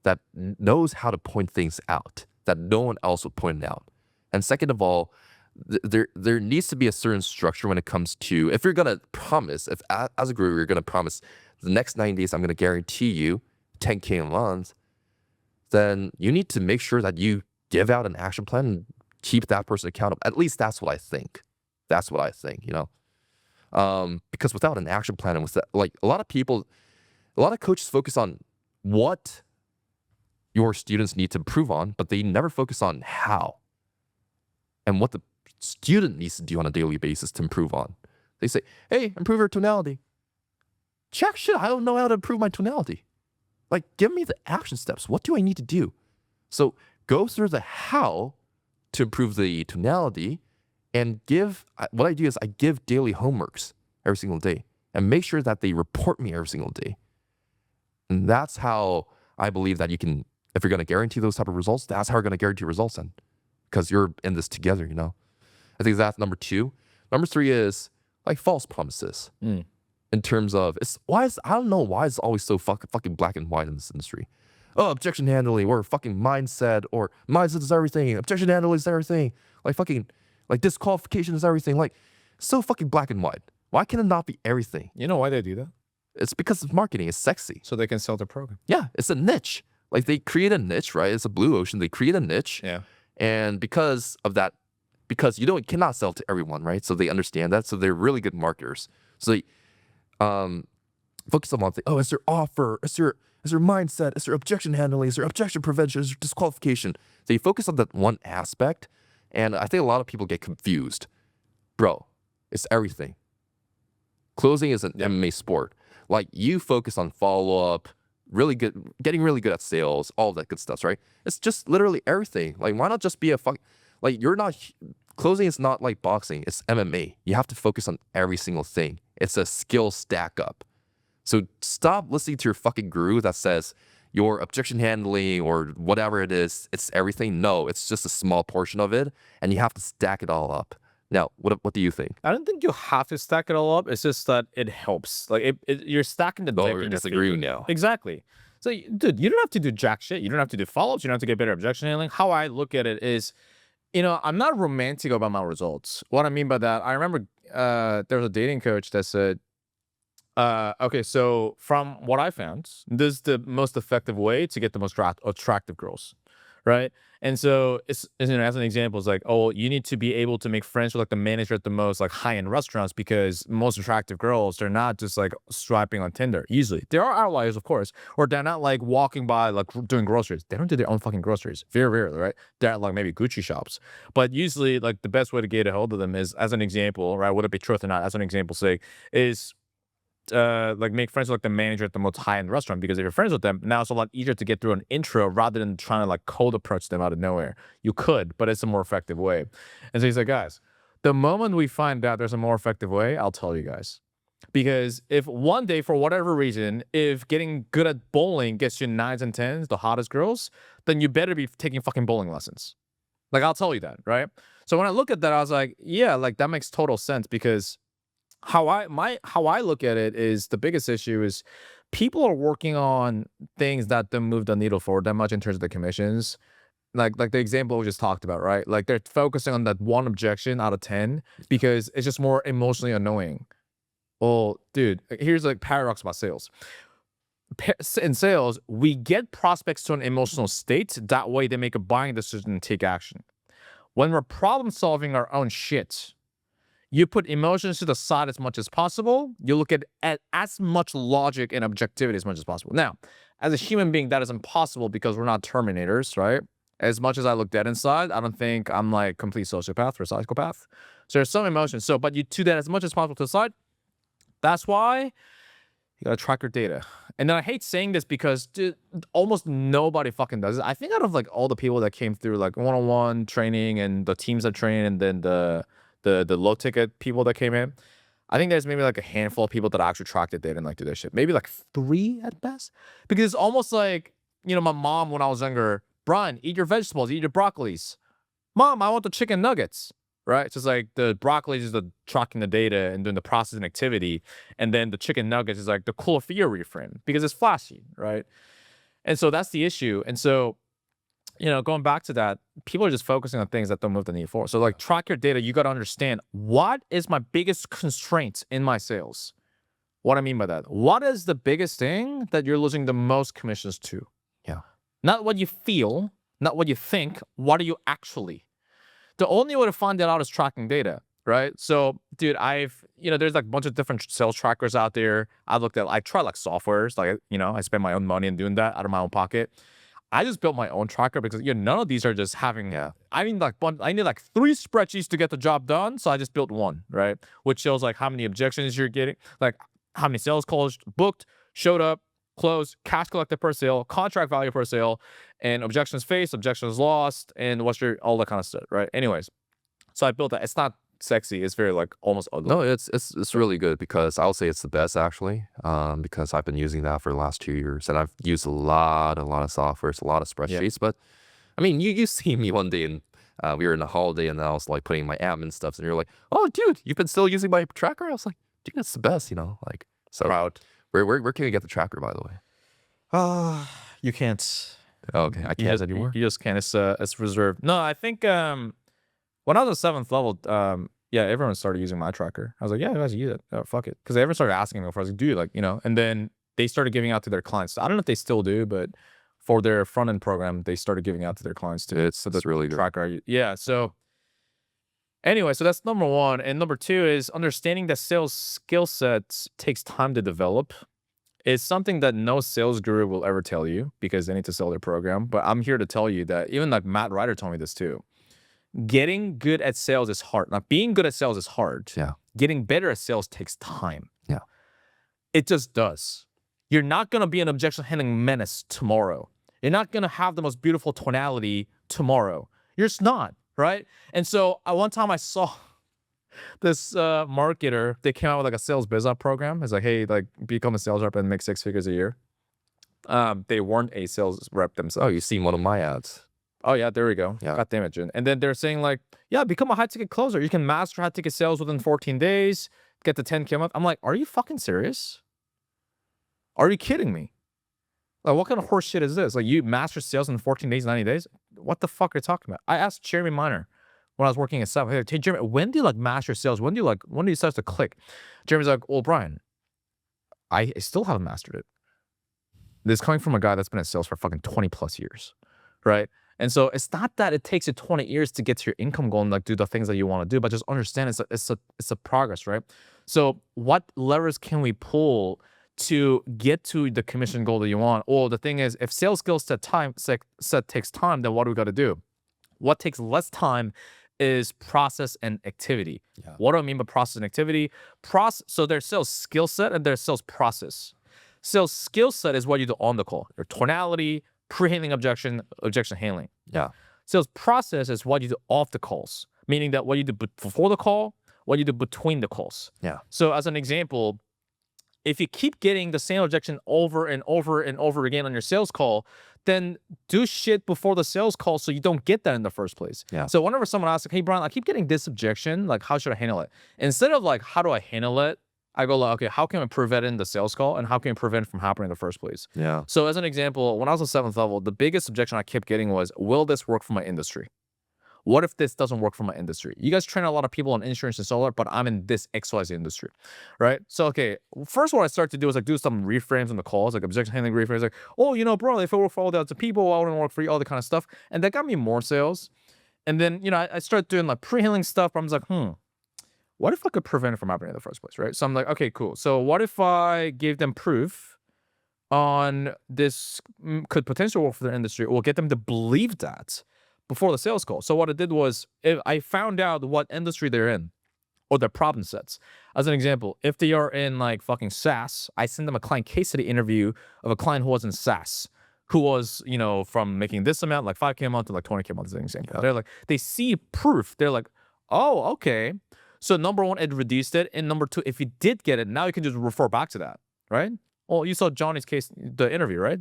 that knows how to point things out that no one else would point out. And second of all, there needs to be a certain structure when it comes to, if you're gonna promise, if as a guru you're gonna promise the next 90 days I'm gonna guarantee you 10K a month, then you need to make sure that you give out an action plan and keep that person accountable. At least that's what I think. That's what I think, you know. Because without an action plan and with that, like a lot of coaches focus on what your students need to improve on, but they never focus on how and what the student needs to do on a daily basis to improve on. They say, hey, improve your tonality. Check shit, I don't know how to improve my tonality. Like, give me the action steps. What do I need to do? So go through the how to improve the tonality and what I do is I give daily homeworks every single day and make sure that they report me every single day. And that's how I believe that you can, if you're going to guarantee those type of results, that's how you're going to guarantee results then. Because you're in this together, you know? I think that's number 2. Number 3 is like false promises. In terms of, I don't know why it's always so fucking black and white in this industry. Oh, objection handling or fucking mindset, or mindset is everything. Objection handling is everything. Like fucking, like disqualification is everything. Like so fucking black and white. Why can it not be everything? You know why they do that? It's because of marketing. It's sexy. So they can sell their program. Yeah, it's a niche. Like they create a niche, right? It's a blue ocean. They create a niche. Yeah. And because of that, because you cannot sell to everyone, right? So they understand that. So they're really good marketers. So they focus on one thing. Oh, is there offer? Is there mindset? Is there objection handling? Is there objection prevention? Is there disqualification? They focus on that one aspect, and I think a lot of people get confused. Bro, it's everything. Closing is an MMA sport. Like you focus on follow up, getting really good at sales, all that good stuff, right? It's just literally everything. Like why not just be closing is not like boxing. It's MMA. You have to focus on every single thing. It's a skill stack up. So stop listening to your fucking guru that says your objection handling or whatever it is, it's everything. No, it's just a small portion of it, and you have to stack it all up. Now, what do you think? I don't think you have to stack it all up. It's just that it helps. Like you're stacking the deck. We're disagreeing now. Exactly. So, dude, you don't have to do jack shit. You don't have to do follow-ups. You don't have to get better objection handling. How I look at it is, I'm not romantic about my results. What I mean by that, I remember there was a dating coach that said, okay, so from what I found, this is the most effective way to get the most attractive girls, right? And so it's as an example, it's like, oh, you need to be able to make friends with like the manager at the most like high-end restaurants, because most attractive girls, they're not just like swiping on Tinder easily. There are outliers, of course, or they're not like walking by like doing groceries. They don't do their own fucking groceries. Very rarely, right? They're at like maybe Gucci shops. But usually like the best way to get a hold of them is, as an example, right? Would it be truth or not? As an example's sake, is like make friends with like the manager at the most high-end restaurant, because if you're friends with them, now it's a lot easier to get through an intro rather than trying to like cold approach them out of nowhere. You could, but it's a more effective way. And so he's like, guys, the moment we find out there's a more effective way, I'll tell you guys. Because if one day, for whatever reason, if getting good at bowling gets you 9s and 10s, the hottest girls, then you better be taking fucking bowling lessons. Like, I'll tell you that, right? So when I look at that, I was like, yeah, like that makes total sense, because how I look at it is the biggest issue is people are working on things that don't move the needle forward that much in terms of the commissions. Like the example we just talked about, right? Like they're focusing on that one objection out of 10 because it's just more emotionally annoying. Well, dude, here's like paradox about sales. In sales, we get prospects to an emotional state. That way they make a buying decision and take action. When we're problem solving our own shit, you put emotions to the side as much as possible. You look at as much logic and objectivity as much as possible. Now, as a human being, that is impossible because we're not Terminators, right? As much as I look dead inside, I don't think I'm like complete sociopath or psychopath. So there's some emotions. So, but you do that as much as possible to the side. That's why you gotta track your data. And then I hate saying this because dude, almost nobody fucking does it. I think out of like all the people that came through like one-on-one training and the teams that train and then the low ticket people that came in, I think there's maybe like a handful of people that actually track the data and like do their shit. Maybe like 3 at best. Because it's almost like, my mom when I was younger, Brian, eat your vegetables, eat your broccolis. Mom, I want the chicken nuggets, right? So it's like the broccoli is the tracking the data and doing the processing activity. And then the chicken nuggets is like the cool fear reframe because it's flashy, right? And so that's the issue. And so going back to that, people are just focusing on things that don't move the needle forward. So like track your data. You got to understand what is my biggest constraint in my sales. What I mean by that, what is the biggest thing that you're losing the most commissions to? Yeah. Not what you feel, not what you think. What are you actually? The only way to find that out is tracking data, right? So, dude, there's like a bunch of different sales trackers out there. I tried like softwares, like, I spend my own money in doing that out of my own pocket. I just built my own tracker because none of these are just having. I need like 3 spreadsheets to get the job done, so I just built one, right? Which shows like how many objections you're getting, like how many sales calls booked, showed up, closed, cash collected per sale, contract value per sale, and objections faced, objections lost, and all that kind of stuff, right? Anyways, so I built that. It's not sexy. It's very like almost ugly. No, it's really good because I'll say it's the best actually. Because I've been using that for the last 2 years, and I've used a lot of softwares, a lot of spreadsheets. But I mean, you see me one day and we were in a holiday, and I was like putting my admin stuff, and you're like, "Oh, dude, you've been still using my tracker?" I was like, "Dude, that's the best," like. So proud. Where can we get the tracker, by the way? You can't. Okay, I can't anymore. You just can't. It's reserved. No, I think when I was at 7th level, everyone started using my tracker. I was like, yeah, you guys use it. Oh, fuck it. Because everyone started asking me for. I was like, dude, like, and then they started giving out to their clients. I don't know if they still do, but for their front end program, they started giving out to their clients too. It's really good. Tracker. Yeah. So anyway, so that's number one. And number two is understanding that sales skill sets takes time to develop. It's something that no sales guru will ever tell you because they need to sell their program. But I'm here to tell you that even like Matt Ryder told me this too. Getting good at sales is hard. Now, being good at sales is hard. Yeah. Getting better at sales takes time. Yeah. It just does. You're not going to be an objection handling menace tomorrow. You're not going to have the most beautiful tonality tomorrow. You're just not, right? And so one time I saw this marketer, they came out with like a sales biz up program. It's like, hey, like become a sales rep and make 6 figures a year. They weren't a sales rep themselves. Oh, you've seen one of my ads. Oh yeah, there we go. Yeah. God damn it, Jin. And then they're saying like, yeah, become a high ticket closer. You can master high ticket sales within 14 days, get the 10K a month. I'm like, are you fucking serious? Are you kidding me? Like, what kind of horse shit is this? Like, you master sales in 14 days, 90 days? What the fuck are you talking about? I asked Jeremy Miner when I was working at Sub, hey, Jeremy, when do you like master sales? When do you start to click? Jeremy's like, well, Brian, I still haven't mastered it. This is coming from a guy that's been at sales for fucking 20 plus years, right? And so it's not that it takes you 20 years to get to your income goal and like do the things that you want to do, but just understand it's a progress, right? So what levers can we pull to get to the commission goal that you want? Well, the thing is, if sales skill set takes time, then what do we got to do? What takes less time is process and activity. Yeah. What do I mean by process and activity? So there's sales skill set and there's sales process. Sales skill set is what you do on the call. Your tonality, pre-handling objection handling. Yeah. Sales process is what you do off the calls, meaning that what you do before the call, what you do between the calls. Yeah. So as an example, if you keep getting the same objection over and over and over again on your sales call, then do shit before the sales call so you don't get that in the first place. Yeah. So whenever someone asks, like, hey, Brian, I keep getting this objection, like, how should I handle it? Instead of like, how do I handle it? I go like, okay, how can I prevent it in the sales call, and how can I prevent it from happening in the first place? Yeah. So as an example, when I was on 7th level, the biggest objection I kept getting was, will this work for my industry? What if this doesn't work for my industry? You guys train a lot of people on insurance and solar, but I'm in this XYZ industry, right? So, okay, first what I start to do is like do some reframes in the calls, like objection handling reframes, like, oh, bro, if it worked for all the other people, I wouldn't work for you, all the kind of stuff. And that got me more sales. And then, I started doing like pre-handling stuff, but I was like, what if I could prevent it from happening in the first place, right? So I'm like, okay, cool. So what if I gave them proof on this could potentially work for their industry, or get them to believe that before the sales call? So what I did was, if I found out what industry they're in or their problem sets. As an example, if they are in like fucking SaaS, I send them a client case study interview of a client who was in SaaS, who was, from making this amount, like 5K a month to like 20K a month, as an example. Yeah. They're like, they see proof. They're like, oh, okay. So number one, it reduced it. And number two, if you did get it, now you can just refer back to that, right? Well, you saw Johnny's case, the interview, right?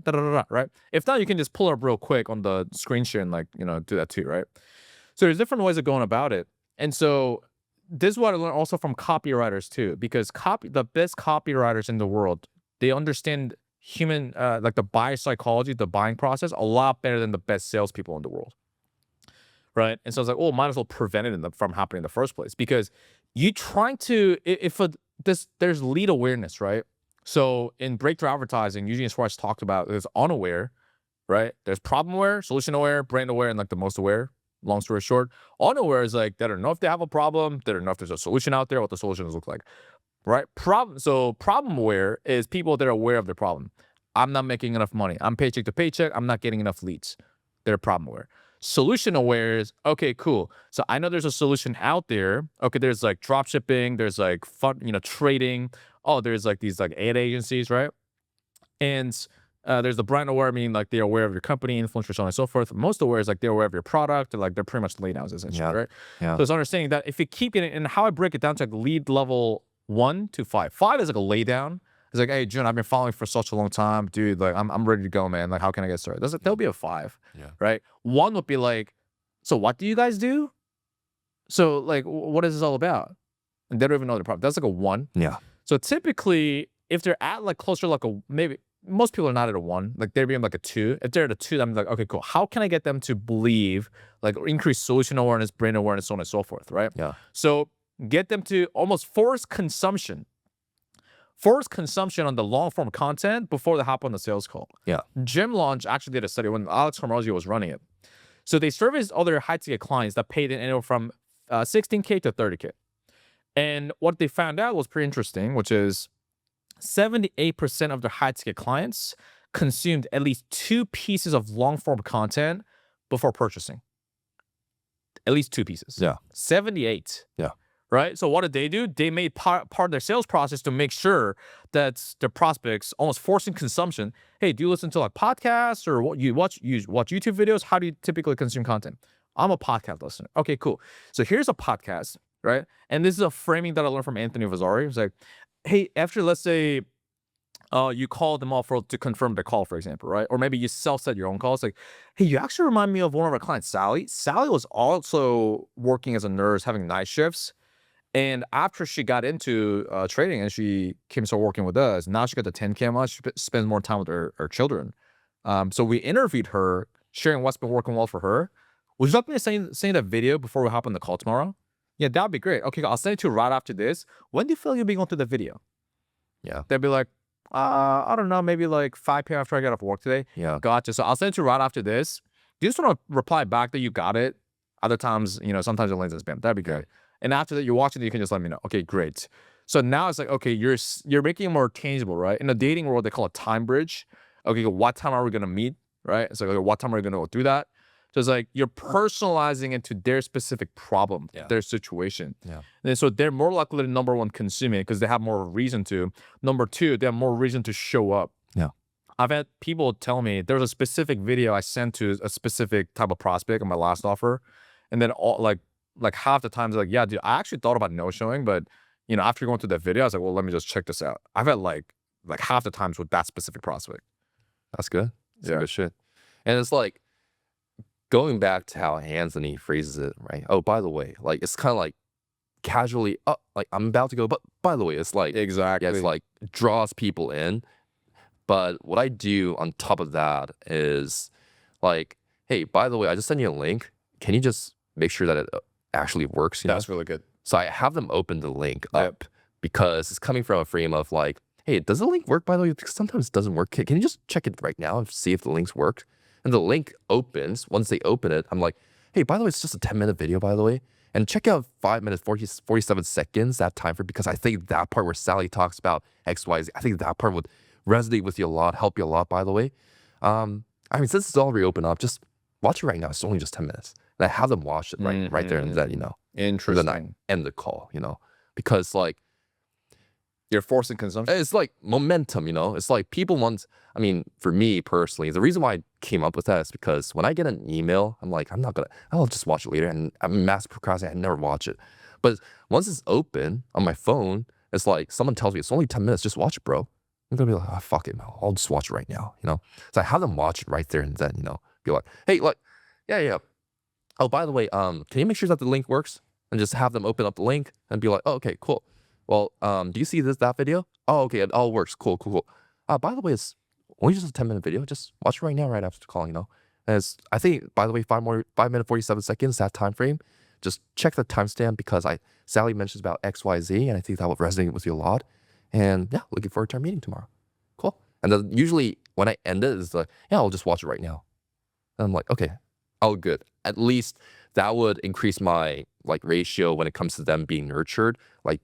Right? If not, you can just pull it up real quick on the screen share and like, do that too, right? So there's different ways of going about it. And so this is what I learned also from copywriters too, because the best copywriters in the world, they understand human, like the buyer psychology, the buying process, a lot better than the best salespeople in the world. Right. And so I was like, oh, might as well prevent it from happening in the first place, because you trying to, there's lead awareness, right? So in breakthrough advertising, usually as far as talked about, there's unaware, right? There's problem aware, solution aware, brand aware, and like the most aware. Long story short, unaware is like they don't know if they have a problem, they don't know if there's a solution out there, what the solutions look like, right? Problem aware is people that are aware of their problem. I'm not making enough money. I'm paycheck to paycheck. I'm not getting enough leads. They're problem aware. Solution aware is, okay, cool. So I know there's a solution out there. Okay, there's like drop shipping, there's like fun, trading. Oh, there's like these like ad agencies, right? And there's the brand aware, meaning like they're aware of your company, influencers, so on and so forth. Most aware is like they're aware of your product, and like they're pretty much laid out essentially, right? Yeah. So it's understanding that if you keep it, and how I break it down to like lead level 1 to 5. 5 is like a lay down. It's like, hey, Jun, I've been following for such a long time, dude. Like, I'm ready to go, man. Like, how can I get started? There'll be a 5, right? 1 would be like, so what do you guys do? So like, what is this all about? And they don't even know the problem. That's like a 1. Yeah. So typically, if they're at like closer, like maybe most people are not at a 1, like they're being like a 2. If they're at a 2, I'm like, okay, cool. How can I get them to believe, like increase solution awareness, brand awareness, so on and so forth, right? Yeah. So get them to almost force consumption on the long form content before they hop on the sales call. Yeah. Gym Launch actually did a study when Alex Hormozy was running it. So they surveyed other high ticket clients that paid anywhere from $16K to $30K. And what they found out was pretty interesting, which is 78% of their high ticket clients consumed at least 2 pieces of long form content before purchasing. At least 2 pieces. Yeah. 78. Yeah. Right? So what did they do? They made part of their sales process to make sure that their prospects, almost forcing consumption. Hey, do you listen to like podcasts, or what you watch YouTube videos? How do you typically consume content? I'm a podcast listener. Okay, cool. So here's a podcast, right? And this is a framing that I learned from Anthony Vasari. It's like, hey, after, let's say, you call them all to confirm the call, for example, right? Or maybe you self-set your own calls. Like, hey, you actually remind me of one of our clients, Sally. Sally was also working as a nurse, having night shifts. And after she got into trading and she came to start working with us, now she got the 10K a month. She spends more time with her children. So we interviewed her, sharing what's been working well for her. Would you like me to send that video before we hop on the call tomorrow? Yeah, that'd be great. Okay, I'll send it to you right after this. When do you feel you'll be going through the video? Yeah. They'd be like, I don't know, maybe like 5 p.m. after I get off work today. Yeah. Gotcha. So I'll send it to you right after this. Do you just want to reply back that you got it? Other times, sometimes it lands in spam. That'd be great. And after that, you're watching it, you can just let me know. Okay, great. So now it's like, okay, you're making it more tangible, right? In the dating world, they call it time bridge. Okay, what time are we gonna meet, right? It's like, okay, what time are we gonna go through that? So it's like you're personalizing it to their specific problem, their situation. Yeah. And so they're more likely to, number 1, consume it because they have more reason to. Number 2, they have more reason to show up. Yeah. I've had people tell me there was a specific video I sent to a specific type of prospect on my last offer, and then all like half the times, like, yeah, dude, I actually thought about no showing, but after going through that video, I was like, well, let me just check this out. I've had like half the times with that specific prospect. That's good. That's Yeah. good shit. And it's like going back to how Anthony phrases it, right? Oh, by the way, like it's kind of like casually, like I'm about to go, but by the way, it's like Exactly. yeah, it's like draws people in. But what I do on top of that is like, hey, by the way, I just sent you a link. Can you just make sure that it actually works? That's really good. So I have them open the link Yep. up because it's coming from a frame of like, hey, does the link work, by the way? Because sometimes it doesn't work. Can you just check it right now and see if the links work? And the link opens. Once they open it, I'm like, hey, by the way, it's just a 10-minute video, by the way. And check out 5 minutes, 47 seconds, that time frame, because I think that part where Sally talks about X, Y, Z, I think that part would resonate with you a lot, help you a lot, by the way. I mean, since it's already open up, just watch it right now. It's only just 10 minutes. And I have them watch it right there and then, Then I Interesting. end the call, because like, You're forcing consumption. it's like momentum, It's like people want, I mean, for me personally, the reason why I came up with that is because when I get an email, I'm like, I'll just watch it later. And I'm mass procrastinating, I never watch it. But once it's open on my phone, it's like someone tells me it's only 10 minutes, just watch it, bro. I'm gonna be like, oh, fuck it, man. I'll just watch it right now, So I have them watch it right there and then, be like, hey, like, yeah. Oh, by the way, can you make sure that the link works? And just have them open up the link and be like, oh, okay, cool. Well, do you see that video? Oh, okay, it all works. Cool. By the way, only just a 10-minute video. Just watch it right now, right after the call, As I think, by the way, 5 minute 47 seconds, that time frame. Just check the timestamp because Sally mentions about XYZ, and I think that will resonate with you a lot. And yeah, looking forward to our meeting tomorrow. Cool. And then usually when I end it, it's like, yeah, I'll just watch it right now. And I'm like, okay, oh, good. At least that would increase my ratio when it comes to them being nurtured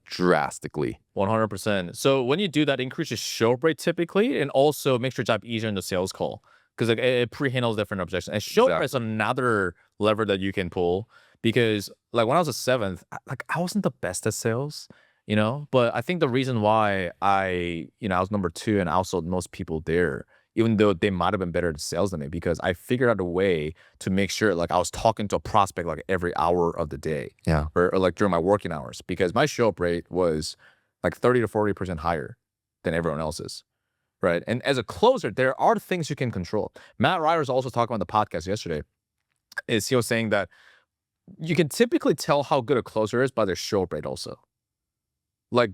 drastically. 100%. So when you do that, increases show up rate typically, and also makes your job easier in the sales call because it pre-handles different objections. And show up rate is another lever that you can pull because when I was a seventh, I wasn't the best at sales, but I think the reason why I was number 2 and I outsold most people there, even though they might have been better at sales than me, because I figured out a way to make sure I was talking to a prospect every hour of the day. Yeah. Or during my working hours, because my show up rate was 30 to 40% higher than everyone else's. Right. And as a closer, there are things you can control. Matt Ryder was also talking on the podcast yesterday. He was saying that you can typically tell how good a closer is by their show up rate also.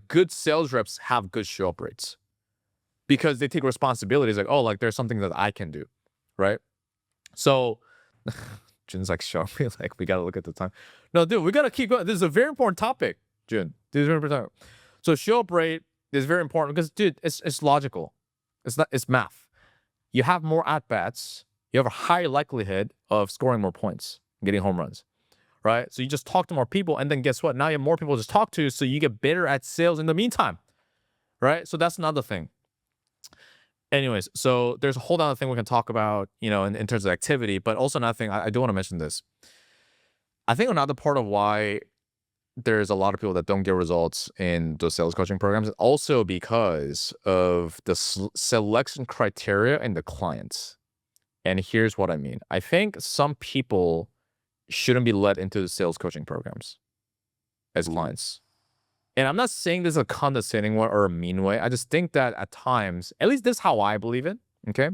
Good sales reps have good show up rates, because they take responsibilities there's something that I can do, right? So Jun's showing me we gotta look at the time. No, dude, we gotta keep going. This is a very important topic, Jun. This is very important. So show up rate is very important because, dude, it's logical. It's math. You have more at bats. You have a higher likelihood of scoring more points, getting home runs, right? So you just talk to more people, and then guess what? Now you have more people to just talk to, so you get better at sales in the meantime, right? So that's another thing. Anyways, so there's a whole other thing we can talk about, in terms of activity, but also another thing, I do want to mention this. I think another part of why there's a lot of people that don't get results in those sales coaching programs is also because of the selection criteria and the clients. And here's what I mean. I think some people shouldn't be led into the sales coaching programs as clients. And I'm not saying this is a condescending way or a mean way. I just think that at times, at least this is how I believe it, okay?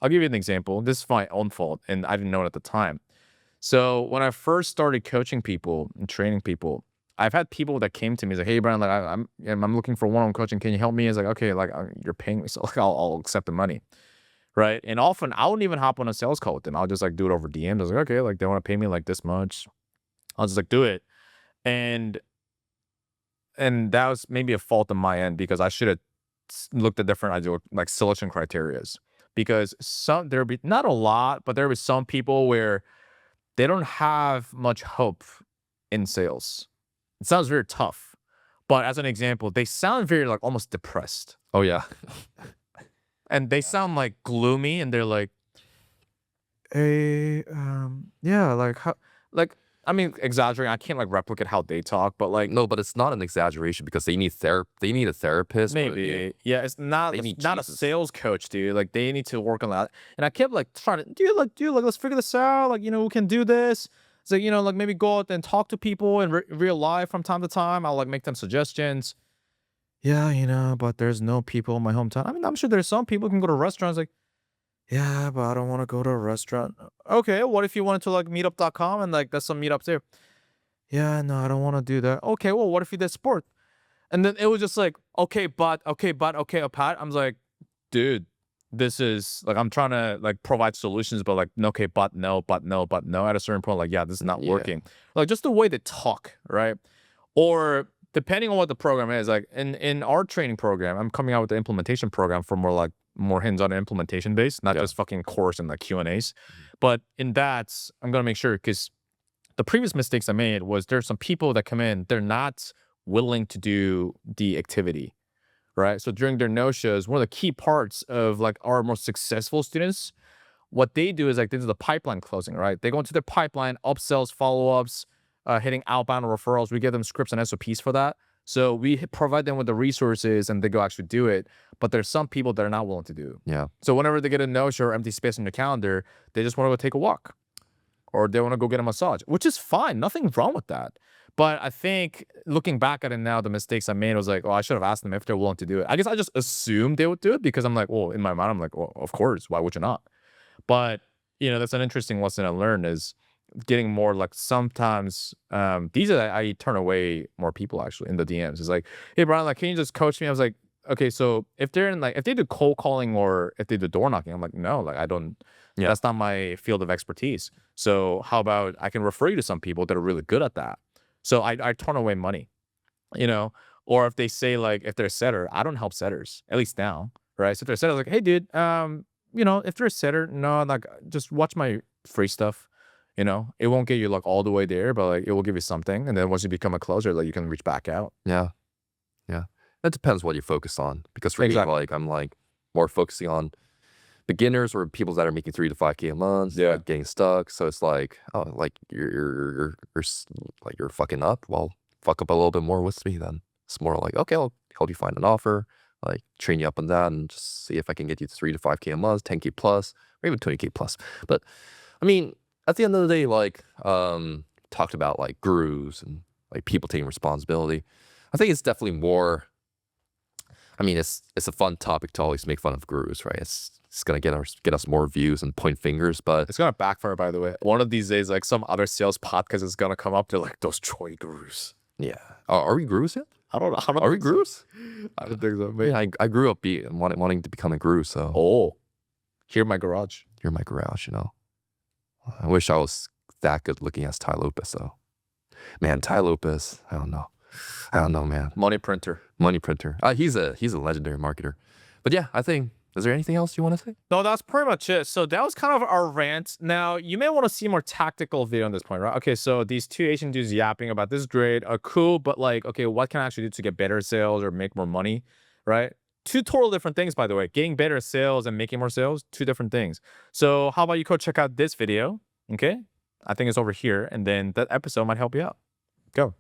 I'll give you an example. This is my own fault, and I didn't know it at the time. So when I first started coaching people and training people, I've had people that came to me like, "Hey, Brian, I'm looking for one-on-one coaching. Can you help me?" It's okay, you're paying me, so I'll accept the money, right? And often I wouldn't even hop on a sales call with them. I'll just do it over DMs. I was okay, they want to pay me this much. I'll just do it, and that was maybe a fault on my end because I should have looked at different ideal selection criterias, because there'll be not a lot, but there will be some people where they don't have much hope in sales. It sounds very tough, but as an example, they sound very almost depressed. Oh yeah. And they sound gloomy, and they're hey, yeah, how, I mean, exaggerating. I can't replicate how they talk, but no, but it's not an exaggeration because they need They need a therapist. maybe, yeah. It's not a sales coach, dude. They need to work on that. And I kept trying to, dude, let's figure this out. We can do this. It's maybe go out and talk to people in real life from time to time. I'll make them suggestions. Yeah, but there's no people in my hometown. I mean, I'm sure there's some people who can go to restaurants. Yeah, but I don't want to go to a restaurant. Okay, what if you wanted to meetup.com and there's some meetups there? Yeah, no, I don't want to do that. Okay, well, what if you did sport? And then it was just okay, but, Pat. I'm dude, this is I'm trying to provide solutions, but okay, but no. At a certain point, yeah, this is not working. Just the way they talk, right? Or depending on what the program is, in our training program, I'm coming out with the implementation program for more hands-on implementation based, not just fucking course and Q&As. But in that, I'm going to make sure, because the previous mistakes I made was there's some people that come in, they're not willing to do the activity, right? So during their no-shows, one of the key parts of our most successful students, what they do is they do the pipeline closing, right? They go into their pipeline, upsells, follow-ups, hitting outbound referrals. We give them scripts and SOPs for that. So we provide them with the resources and they go actually do it. But there's some people that are not willing to do. Yeah. So whenever they get a no-show or empty space in their calendar, they just want to go take a walk, or they want to go get a massage, which is fine. Nothing wrong with that. But I think looking back at it now, the mistakes I made was I should have asked them if they're willing to do it. I guess I just assumed they would do it because I'm well, in my mind, I'm well, of course, why would you not? But, that's an interesting lesson I learned, is getting more sometimes I turn away more people actually in the DMs. It's hey, Brian, can you just coach me? I was okay, so if they're in like if they do cold calling or if they do door knocking, I'm like, no, like I don't. Yeah. That's not my field of expertise. So how about I can refer you to some people that are really good at that. So I turn away money, you know. Or if they say like if they're a setter, I don't help setters at least now, right? So if they're a setter, like, hey, dude, you know, if they're a setter, no, like just watch my free stuff. You know, it won't get you like all the way there, but like it will give you something. And then once you become a closer, like you can reach back out. Yeah. Yeah. It depends what you focus on. Because for me, Exactly. like I'm like more focusing on beginners or people that are making 3 to 5K a month, Yeah. like getting stuck. So it's like, oh, like like you're fucking up. Well, fuck up a little bit more with me then. It's more like, okay, I'll help you find an offer, like train you up on that and just see if I can get you 3 to 5K a month, 10K plus, or even 20K plus. But I mean, at the end of the day, like talked about like gurus and like people taking responsibility. I think it's definitely more. I mean, it's a fun topic to always make fun of gurus, right? It's gonna get us more views and point fingers, but It's gonna backfire, by the way. One of these days, like some other sales podcast is gonna come up to like those Troy gurus. yeah, are we gurus yet? I don't know. I don't Are we think so. gurus? I don't think so. Maybe. Yeah, I grew up wanting to become a guru, so Oh, here in my garage. you're my garage, you know. I wish I was that good looking as Ty Lopez, though. Man, Ty Lopez, I don't know, man. Money printer. Money printer. He's a legendary marketer. But yeah, I think. Is there anything else you want to say? No, that's pretty much it. So that was kind of our rant. Now, you may want to see more tactical video on this point, right? Okay, so these two Asian dudes yapping about this grade are cool, but like, okay, what can I actually do to get better sales or make more money, right? Two total different things, by the way. Getting better sales and making more sales, two different things. So how about you go check out this video, okay? I think it's over here, and then that episode might help you out. Go.